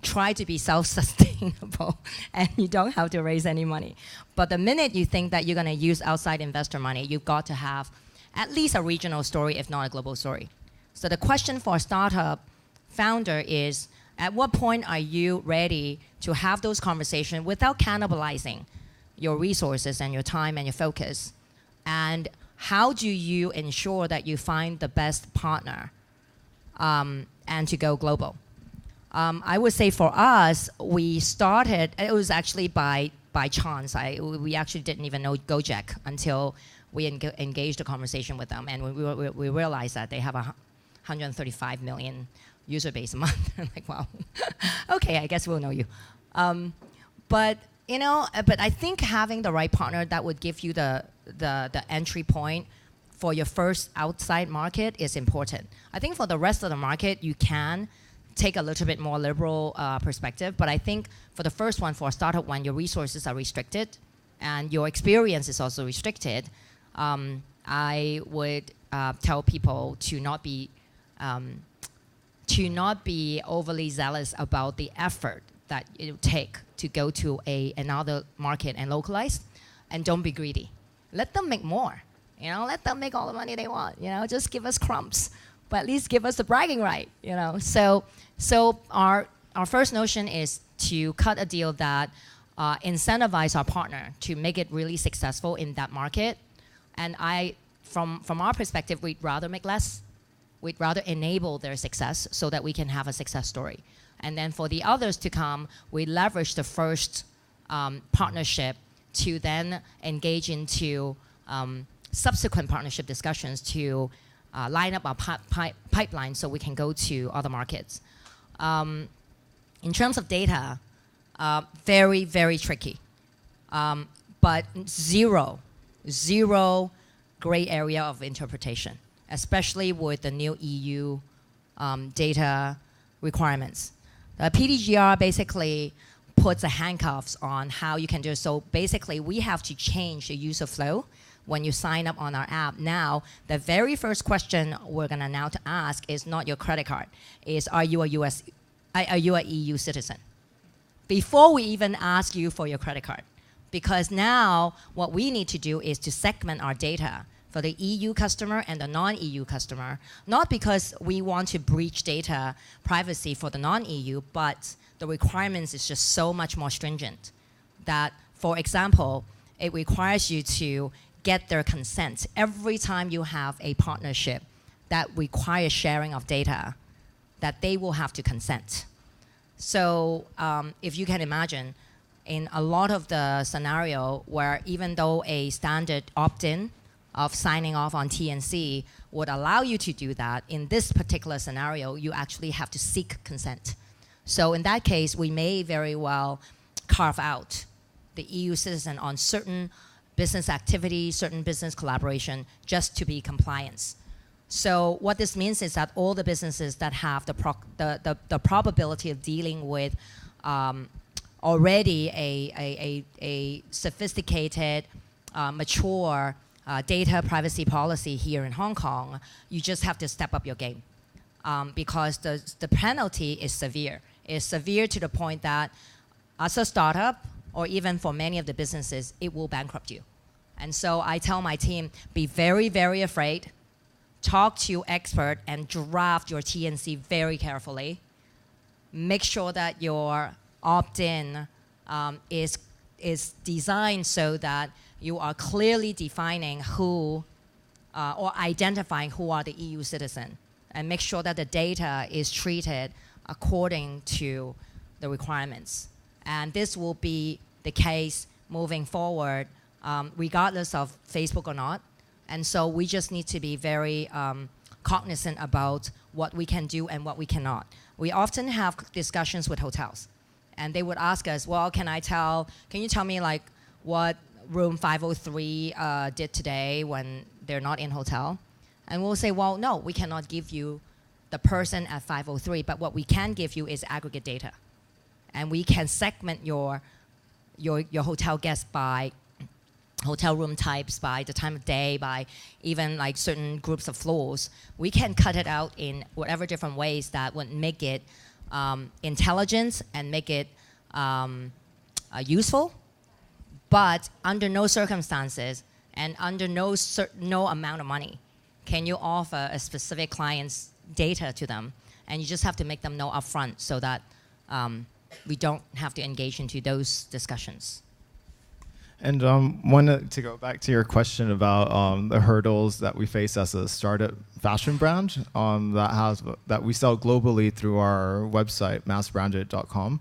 try to be self-sustainable and you don't have to raise any money. But the minute you think that you're going to use outside investor money, you've got to have at least a regional story, if not a global story. So the question for a startup founder is, at what point are you ready to have those conversations without cannibalizing your resources and your time and your focus? And how do you ensure that you find the best partner and to go global? I would say for us, we started, it was actually by chance. We actually didn't even know Gojek until we engaged a conversation with them. And we realized that they have 135 million user base a month. Like, wow, okay, I guess we'll know you. But I think having the right partner that would give you the entry point for your first outside market is important. I think for the rest of the market, you can take a little bit more liberal perspective. But I think for the first one, for a startup, when your resources are restricted and your experience is also restricted, I would tell people to not be overly zealous about the effort that it will take to go to another market and localize, and don't be greedy. Let them make more. Let them make all the money they want. Just give us crumbs, but at least give us the bragging right. So our first notion is to cut a deal that incentivize our partner to make it really successful in that market. And from our perspective, we'd rather make less. We'd rather enable their success so that we can have a success story. And then for the others to come, we leverage the first partnership to then engage into subsequent partnership discussions to line up our pipeline so we can go to other markets. In terms of data, very, very tricky. But zero gray area of interpretation, especially with the new EU data requirements. The PDGR basically puts the handcuffs on how you can do it. So basically, we have to change the user flow when you sign up on our app. Now, the very first question we're gonna now to ask is not your credit card, is are you a EU citizen? Before we even ask you for your credit card. Because now what we need to do is to segment our data for the EU customer and the non-EU customer, not because we want to breach data privacy for the non-EU, but the requirements is just so much more stringent that, for example, it requires you to get their consent every time you have a partnership that requires sharing of data, that they will have to consent. So if you can imagine, in a lot of the scenario where even though a standard opt-in of signing off on TNC would allow you to do that, in this particular scenario, you actually have to seek consent. So in that case, we may very well carve out the EU citizen on certain business activity, certain business collaboration, just to be compliance. So what this means is that all the businesses that have the probability of dealing with already a sophisticated, mature data privacy policy here in Hong Kong, you just have to step up your game because the penalty is severe. It's severe to the point that as a startup, or even for many of the businesses, it will bankrupt you. And so I tell my team, be very, very afraid, talk to your expert and draft your TNC very carefully. Make sure that your opt-in is designed so that you are clearly defining who or identifying who are the EU citizen, and make sure that the data is treated according to the requirements. And this will be the case moving forward, regardless of Facebook or not. And so we just need to be very cognizant about what we can do and what we cannot. We often have discussions with hotels, and they would ask us, well, can you tell me like what room 503 did today when they're not in hotel? And we'll say, well, no, we cannot give you the person at 503, but what we can give you is aggregate data. And we can segment your hotel guests by hotel room types, by the time of day, by even like certain groups of floors. We can cut it out in whatever different ways that would make it intelligent and make it useful. But under no circumstances and under no amount of money can you offer a specific client's data to them. And you just have to make them know upfront so that we don't have to engage into those discussions. And wanted to go back to your question about the hurdles that we face as a startup fashion brand that we sell globally through our website, massbranded.com,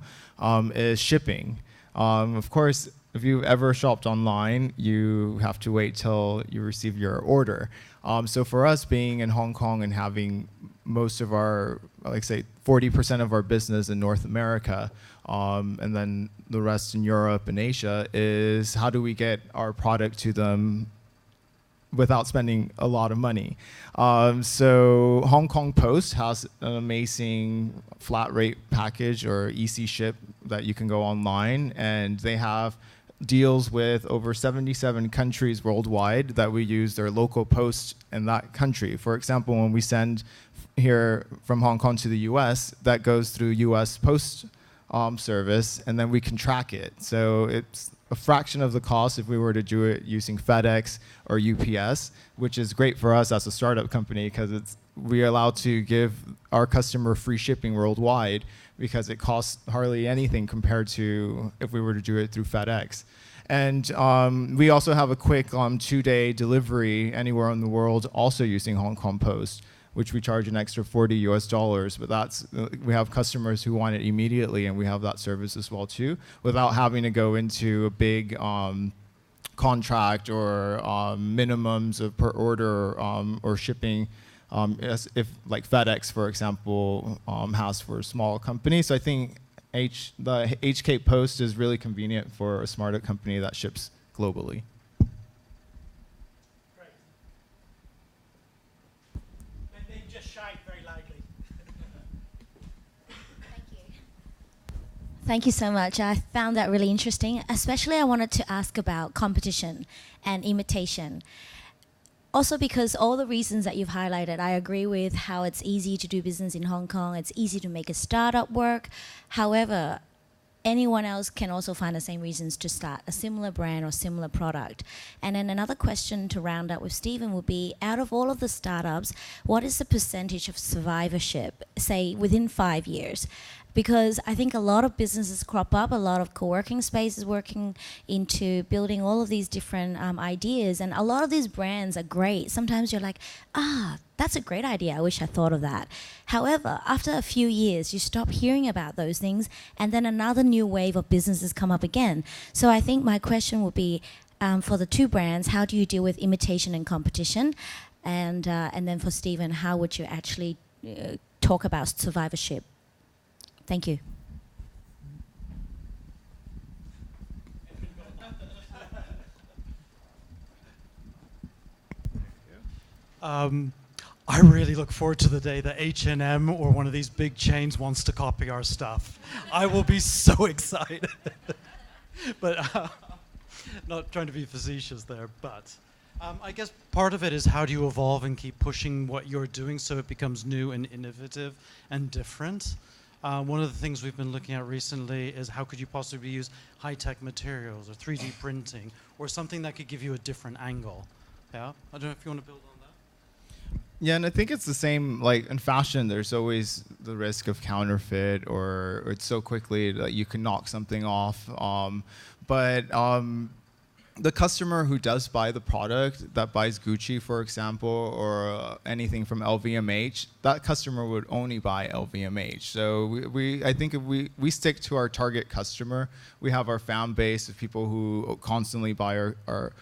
is shipping. Of course, if you've ever shopped online, you have to wait till you receive your order. So for us being in Hong Kong and having most of our, like say, 40% of our business in North America, and then the rest in Europe and Asia, is how do we get our product to them without spending a lot of money? So Hong Kong Post has an amazing flat rate package or EC ship that you can go online, and they have deals with over 77 countries worldwide that we use their local post in that country. For example, when we send here from Hong Kong to the US, that goes through US Post service, and then we can track it. So it's a fraction of the cost if we were to do it using FedEx or UPS, which is great for us as a startup company because we're allowed to give our customer free shipping worldwide because it costs hardly anything compared to if we were to do it through FedEx. And we also have a quick 2-day delivery anywhere in the world, also using Hong Kong Post, which we charge an extra $40 but we have customers who want it immediately, and we have that service as well too, without having to go into a big contract or minimums of per order or shipping, as if like FedEx, for example, has for small companies. So I think the HK Post is really convenient for a startup company that ships globally. Thank you so much. I found that really interesting. Especially I wanted to ask about competition and imitation. Also because all the reasons that you've highlighted, I agree with how it's easy to do business in Hong Kong. It's easy to make a startup work. However, anyone else can also find the same reasons to start a similar brand or similar product. And then another question to round up with Stephen would be, out of all of the startups, what is the percentage of survivorship, say within 5 years? because I think a lot of businesses crop up, a lot of co-working spaces working into building all of these different ideas, and a lot of these brands are great. Sometimes you're like, that's a great idea, I wish I thought of that. However, after a few years, you stop hearing about those things, and then another new wave of businesses come up again. So I think my question would be, for the two brands, how do you deal with imitation and competition? And then for Stephen, how would you actually talk about survivorship? Thank you. I really look forward to the day that H&M or one of these big chains wants to copy our stuff. I will be so excited. But not trying to be facetious there, but I guess part of it is how do you evolve and keep pushing what you're doing so it becomes new and innovative and different. One of the things we've been looking at recently is how could you possibly use high-tech materials or 3D printing or something that could give you a different angle. Yeah, I don't know if you want to build on that. Yeah, and I think it's the same, like in fashion, there's always the risk of counterfeit or it's so quickly that you can knock something off. The customer who does buy the product, that buys Gucci, for example, or anything from LVMH, that customer would only buy LVMH. So I think if we stick to our target customer, we have our fan base of people who constantly buy our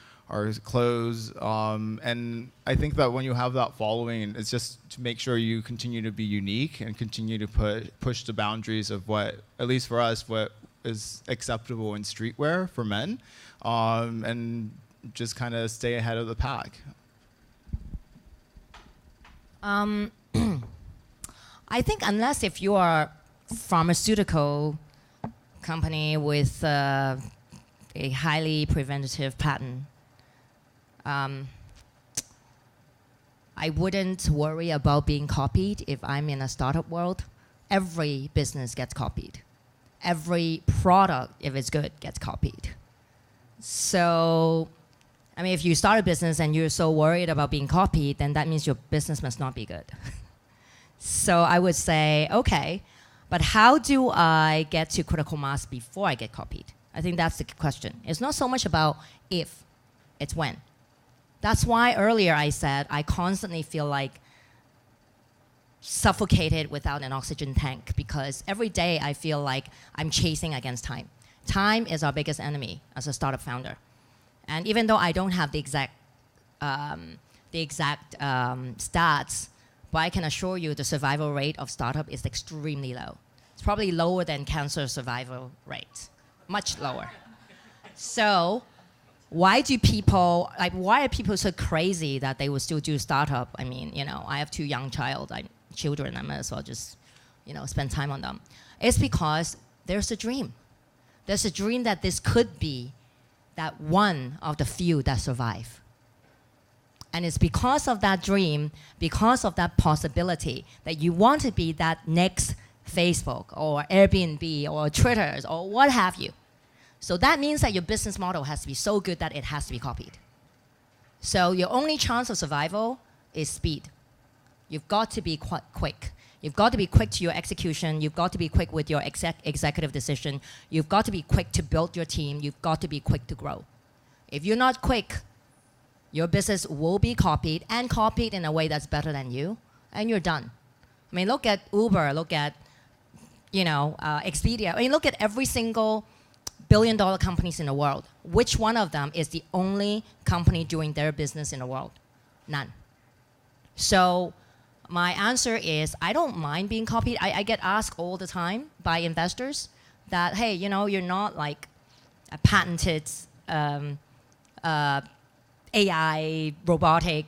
clothes, and I think that when you have that following, it's just to make sure you continue to be unique and continue to push the boundaries of what, at least for us, what is acceptable in streetwear for men, and just kind of stay ahead of the pack. I think unless if you are a pharmaceutical company with a highly preventative patent, I wouldn't worry about being copied if I'm in a startup world. Every business gets copied. Every product, if it's good, gets copied. So, I mean, if you start a business and you're so worried about being copied, then that means your business must not be good. So I would say, okay, but how do I get to critical mass before I get copied? I think that's the question. It's not so much about if, it's when. That's why earlier I said I constantly feel like suffocated without an oxygen tank, because every day I feel like I'm chasing against time. Time is our biggest enemy as a startup founder. And even though I don't have the exact stats, but I can assure you the survival rate of startup is extremely low. It's probably lower than cancer survival rate, much lower. So why are people so crazy that they would still do startup? I mean, I have 2 young children, I might as well just, spend time on them. It's because there's a dream. There's a dream that this could be that one of the few that survive. And it's because of that dream, because of that possibility, that you want to be that next Facebook or Airbnb or Twitter or what have you. So that means that your business model has to be so good that it has to be copied. So your only chance of survival is speed. You've got to be quick. You've got to be quick to your execution. You've got to be quick with your executive decision. You've got to be quick to build your team. You've got to be quick to grow. If you're not quick, your business will be copied and copied in a way that's better than you, and you're done. I mean, look at Uber, look at, Expedia. I mean, look at every single billion-dollar companies in the world. Which one of them is the only company doing their business in the world? None. So my answer is I don't mind being copied. I get asked all the time by investors that, hey, you're not like a patented AI robotic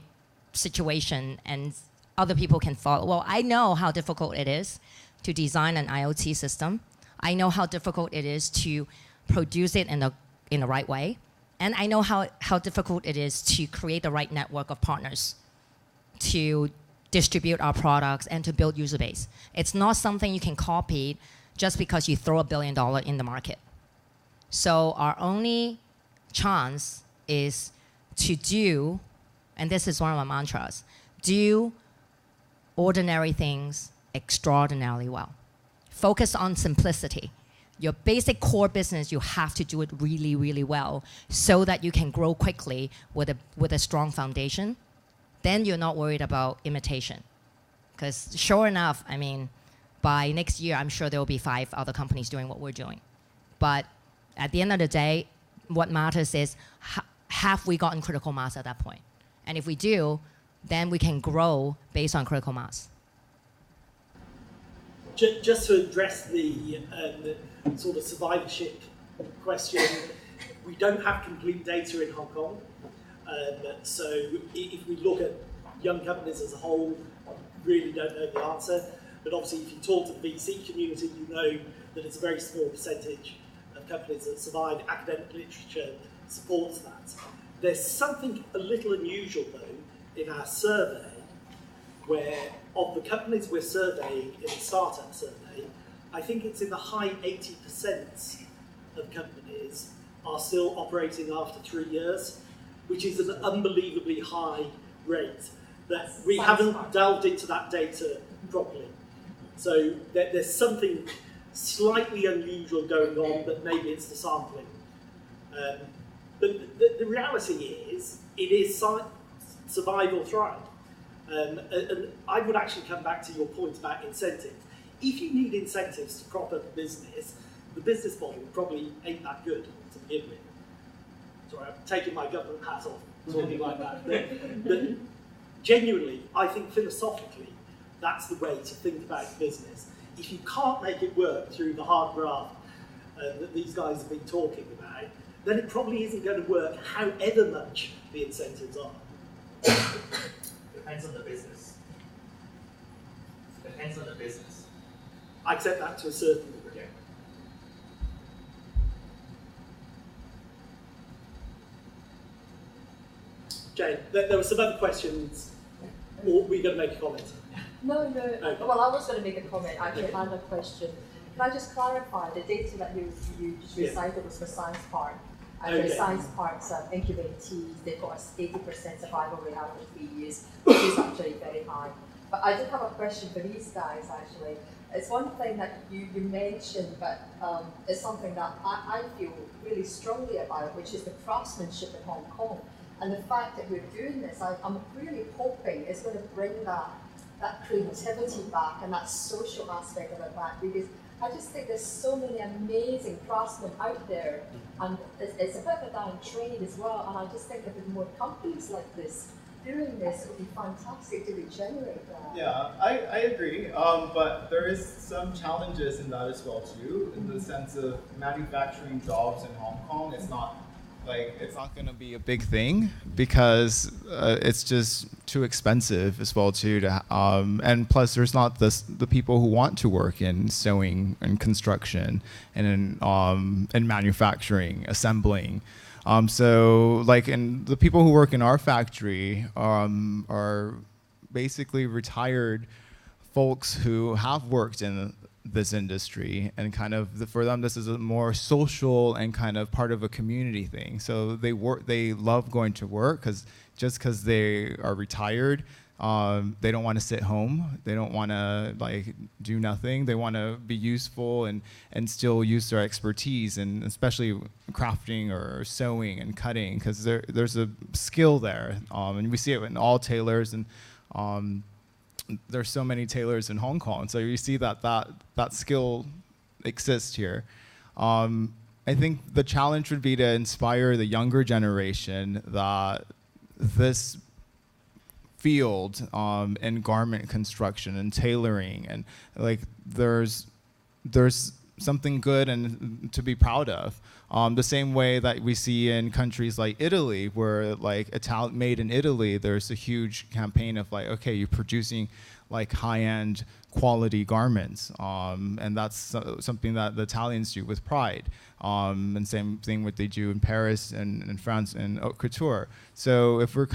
situation and other people can follow. Well, I know how difficult it is to design an IoT system. I know how difficult it is to produce it in the right way. And I know how difficult it is to create the right network of partners to distribute our products and to build user base. It's not something you can copy just because you throw $1 billion in the market. So our only chance is to do, and this is one of my mantras, do ordinary things extraordinarily well. Focus on simplicity. Your basic core business, you have to do it really, really well so that you can grow quickly with a strong foundation. Then you're not worried about imitation. Because sure enough, I mean, by next year, I'm sure there will be 5 other companies doing what we're doing. But at the end of the day, what matters is have we gotten critical mass at that point? And if we do, then we can grow based on critical mass. Just to address the sort of survivorship question, we don't have complete data in Hong Kong. So if we look at young companies as a whole, really don't know the answer. But obviously, if you talk to the VC community, you know that it's a very small percentage of companies that survive. Academic literature supports that. There's something a little unusual, though, in our survey, where of the companies we're surveying in the startup survey, I think it's in the high 80% of companies are still operating after 3 years, which is an unbelievably high rate. That we haven't delved into that data properly. So there's something slightly unusual going on, but maybe it's the sampling. But the reality is, it is survive or thrive. And I would actually come back to your point about incentives. If you need incentives to prop up a business, the business model probably ain't that good to begin with. Sorry, I'm taking my government hat off, talking like that. But genuinely, I think philosophically, that's the way to think about business. If you can't make it work through the hard graft that these guys have been talking about, then it probably isn't going to work however much the incentives are. Depends on the business. Depends on the business. I accept that to a certain degree. Yeah. Jane, there were some other questions, or were you going to make a comment? No. Okay. Well, I was going to make a comment. I actually had a question. Can I just clarify, the data that you just recited was for Science Park. And for Science Park's incubatees, they've got an 80% survival rate after 3 years, which is actually very high. But I did have a question for these guys, actually. It's one thing that you mentioned, but it's something that I feel really strongly about, which is the craftsmanship in Hong Kong. And the fact that we're doing this, I'm really hoping it's going to bring that creativity back and that social aspect of it back, because I just think there's so many amazing craftsmen out there, and it's a bit of a dying trade as well, and I just think if there's more companies like this doing this, it would be fantastic to regenerate that. Yeah, I agree, but there is some challenges in that as well too, in the sense of manufacturing jobs in Hong Kong. It's not going to be a big thing because it's just too expensive as well too. And plus, there's not the people who want to work in sewing and construction and in manufacturing, assembling. And the people who work in our factory are basically retired folks who have worked in this industry, and kind of for them this is a more social and kind of part of a community thing. So they love going to work because they are retired. They don't want to sit home. They don't want to do nothing. They want to be useful and still use their expertise, and especially crafting or sewing and cutting, because there's a skill there, and we see it in all tailors, and there's so many tailors in Hong Kong. So you see that skill exists here. I think the challenge would be to inspire the younger generation that this field in garment construction and tailoring, and there's something good and to be proud of. The same way that we see in countries like Italy, where made in Italy, there's a huge campaign of okay, you're producing high-end quality garments, and that's something that the Italians do with pride. And same thing what they do in Paris and in France in haute couture. So if we're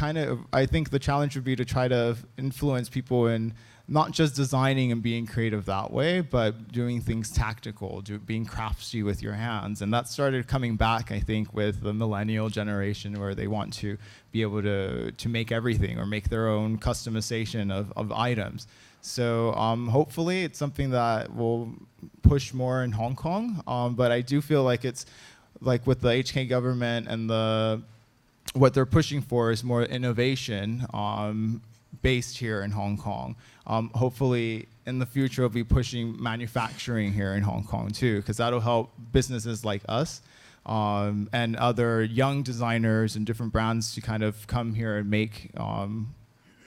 I think the challenge would be to try to influence people in not just designing and being creative that way, but doing things tactical, being craftsy with your hands. And that started started coming back, I think, with the millennial generation, where they want to be able to make everything or make their own customization of items. So hopefully it's something that will push more in Hong Kong. But I do feel like it's like with the HK government and what they're pushing for is more innovation based here in Hong Kong. Hopefully in the future we'll be pushing manufacturing here in Hong Kong too, because that'll help businesses like us and other young designers and different brands to kind of come here and make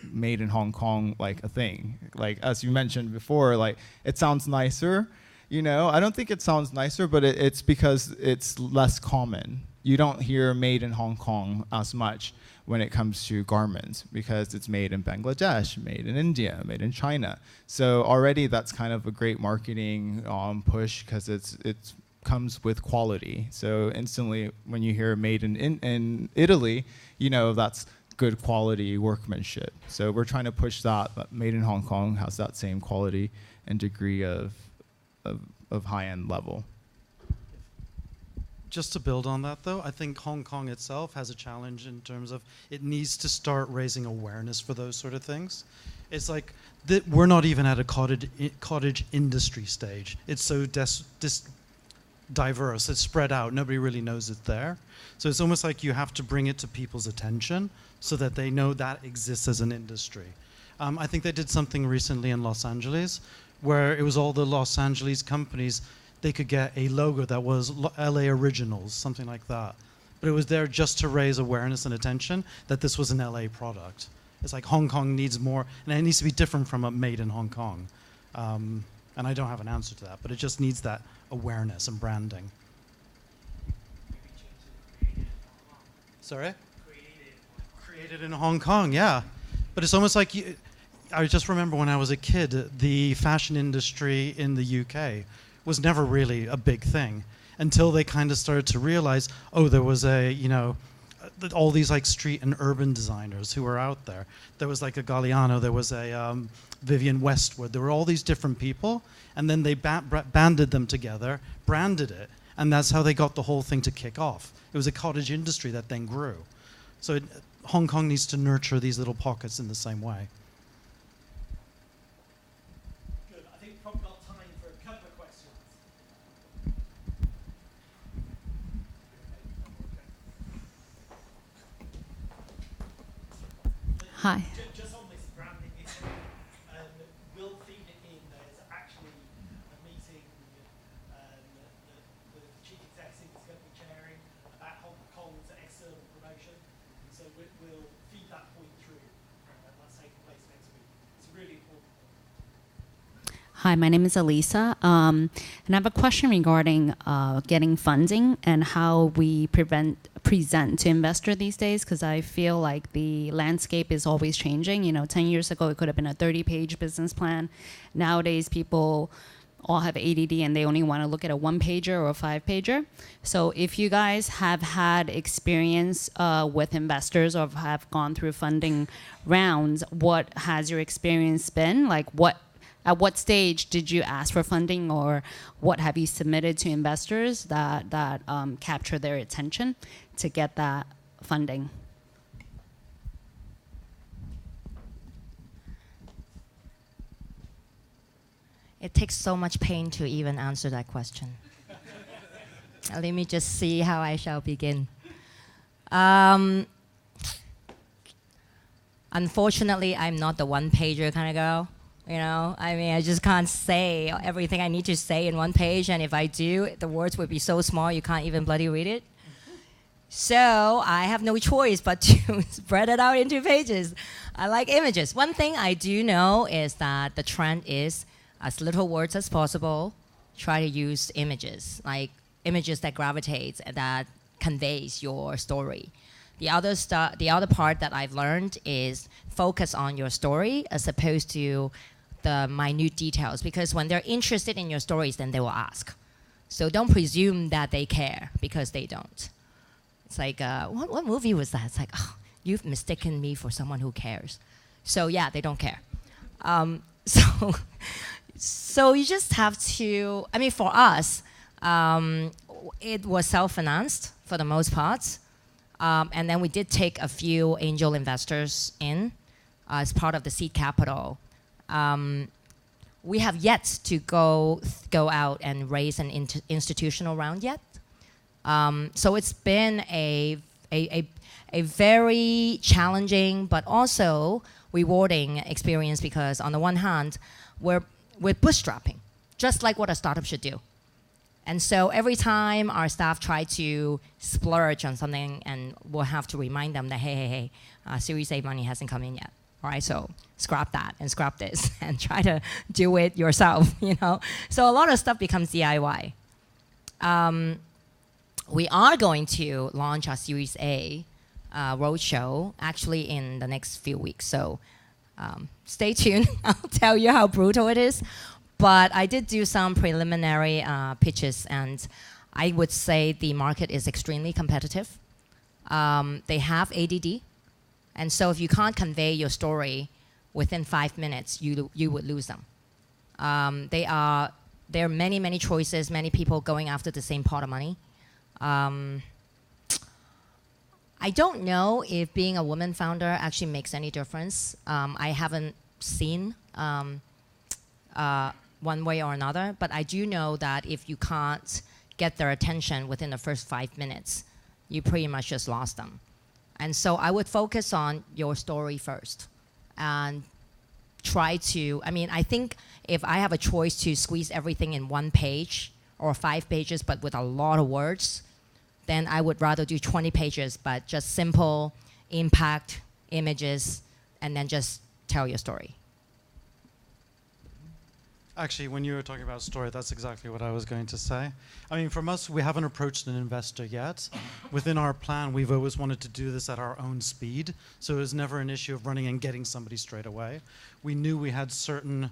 made in Hong Kong like a thing. Like as you mentioned before, like it sounds nicer, you know. I don't think it sounds nicer, but it's because it's less common. You don't hear made in Hong Kong as much when it comes to garments, because it's made in Bangladesh, made in India, made in China. So already that's kind of a great marketing push, because it comes with quality. So instantly when you hear made in Italy, you know that's good quality workmanship. So we're trying to push that, but made in Hong Kong has that same quality and degree of high-end level. Just to build on that, though, I think Hong Kong itself has a challenge in terms of it needs to start raising awareness for those sort of things. It's like we're not even at a cottage industry stage. It's so diverse, it's spread out, nobody really knows it's there. So it's almost like you have to bring it to people's attention so that they know that exists as an industry. I think they did something recently in Los Angeles where it was all the Los Angeles companies, they could get a logo that was LA Originals, something like that. But it was there just to raise awareness and attention that this was an LA product. It's like Hong Kong needs more, and it needs to be different from a made in Hong Kong. And I don't have an answer to that, but it just needs that awareness and branding. Sorry? Created in Hong Kong, yeah. But it's almost like, I just remember when I was a kid, the fashion industry in the UK was never really a big thing until they kind of started to realize, oh, there was all these like street and urban designers who were out there. There was like a Galliano, there was a Vivienne Westwood, there were all these different people, and then they banded them together, branded it, and that's how they got the whole thing to kick off. It was a cottage industry that then grew. So Hong Kong needs to nurture these little pockets in the same way. Good. I think we've probably got time for a couple of questions. Hi. Just on this branding issue, we'll feed it in. There's actually a meeting the chief executive is going to be chairing about Hong Kong's external promotion. And so we'll feed that point through. That's taking place next week. It's really important. Hi, my name is Elisa, and I have a question regarding getting funding and how we present to investor these days, because I feel like the landscape is always changing. 10 years ago, it could have been a 30-page business plan. Nowadays, people all have ADD and they only want to look at a one-pager or a five-pager. So if you guys have had experience with investors or have gone through funding rounds, what has your experience been? Like at what stage did you ask for funding, or what have you submitted to investors that capture their attention to get that funding? It takes so much pain to even answer that question. Let me just see how I shall begin. Unfortunately, I'm not the one-pager kind of girl. I just can't say everything I need to say in one page, and if I do, the words would be so small you can't even bloody read it. So I have no choice but to spread it out into pages. I like images. One thing I do know is that the trend is as little words as possible. Try to use images, like images that gravitate and that conveys your story. The other part that I've learned is focus on your story as opposed to the minute details, because when they're interested in your stories, then they will ask. So don't presume that they care, because they don't. It's like, what movie was that? It's like, oh, you've mistaken me for someone who cares. So yeah, they don't care. So you just have to, for us, it was self-financed for the most part. And then we did take a few angel investors in as part of the seed capital. We have yet to go out and raise an institutional round yet. So it's been a very challenging but also rewarding experience, because on the one hand, we're bootstrapping, just like what a startup should do. And so every time our staff try to splurge on something, and we'll have to remind them that, hey, Series A money hasn't come in yet. All right, so scrap that and scrap this and try to do it yourself, you know? So a lot of stuff becomes DIY. We are going to launch our Series A roadshow actually in the next few weeks. So stay tuned. I'll tell you how brutal it is. But I did do some preliminary pitches, and I would say the market is extremely competitive. They have ADD. And so if you can't convey your story within 5 minutes, you would lose them. There are many, many choices, many people going after the same pot of money. I don't know if being a woman founder actually makes any difference. I haven't seen one way or another, but I do know that if you can't get their attention within the first 5 minutes, you pretty much just lost them. And so I would focus on your story first and try to, I think if I have a choice to squeeze everything in 1 page or 5 pages, but with a lot of words, then I would rather do 20 pages, but just simple impact images, and then just tell your story. Actually, when you were talking about story, that's exactly what I was going to say. I mean, from us, we haven't approached an investor yet. Within our plan, we've always wanted to do this at our own speed, so it was never an issue of running and getting somebody straight away. We knew we had certain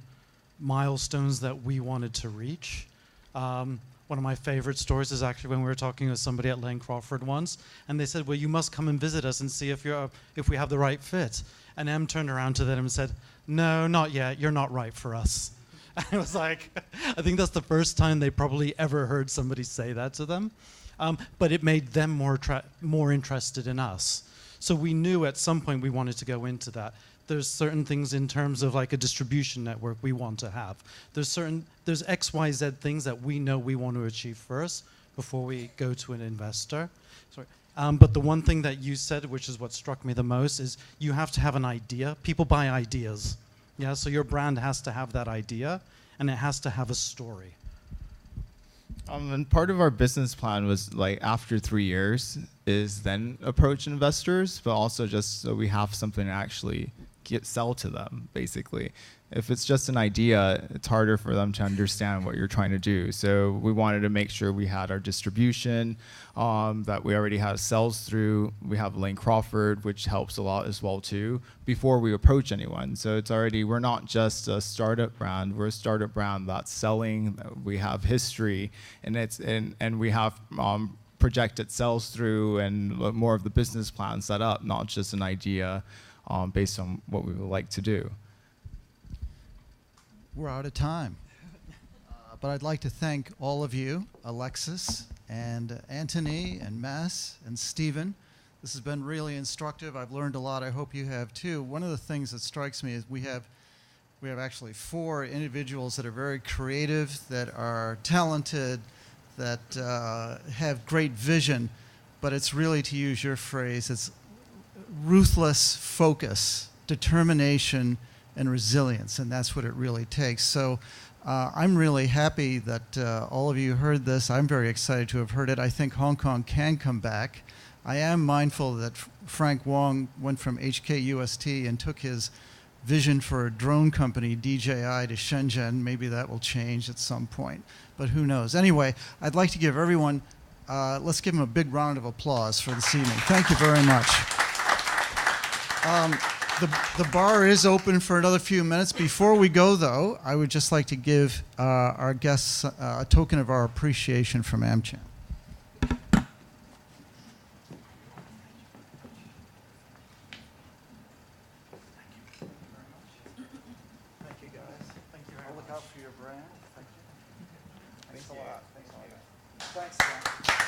milestones that we wanted to reach. One of my favorite stories is actually when we were talking with somebody at Lane Crawford once, and they said, well, you must come and visit us and see if we have the right fit. And Em turned around to them and said, no, not yet, you're not right for us. I was like, I think that's the first time they probably ever heard somebody say that to them. But it made them more interested in us. So we knew at some point we wanted to go into that. There's certain things in terms of like a distribution network we want to have. There's X, Y, Z things that we know we want to achieve first before we go to an investor. Sorry. But the one thing that you said, which is what struck me the most, is you have to have an idea. People buy ideas. Yeah, so your brand has to have that idea, and it has to have a story. And part of our business plan was like after 3 years is then approach investors, but also just so we have something to actually sell to them, basically. If it's just an idea, it's harder for them to understand what you're trying to do. So we wanted to make sure we had our distribution, that we already have sales through. We have Lane Crawford, which helps a lot as well too, before we approach anyone. So it's already, we're not just a startup brand, we're a startup brand that's selling. We have history, and we have projected sales through and more of the business plan set up, not just an idea based on what we would like to do. We're out of time. But I'd like to thank all of you, Alexis and Anthony and Mass and Stephen. This has been really instructive. I've learned a lot. I hope you have too. One of the things that strikes me is we have actually 4 individuals that are very creative, that are talented, that have great vision. But it's really, to use your phrase, it's ruthless focus, determination, and resilience, and that's what it really takes. So I'm really happy that all of you heard this. I'm very excited to have heard it. I think Hong Kong can come back. I am mindful that Frank Wong went from HKUST and took his vision for a drone company, DJI, to Shenzhen. Maybe that will change at some point, but who knows. Anyway, I'd like to give everyone, let's give them a big round of applause for this evening. Thank you very much. The bar is open for another few minutes. Before we go, though, I would just like to give our guests a token of our appreciation from AmCham. Thank you, guys. Thank you. I'll look out for your brand. Thank you. Thanks a lot. Thanks a lot. Thanks, Dan.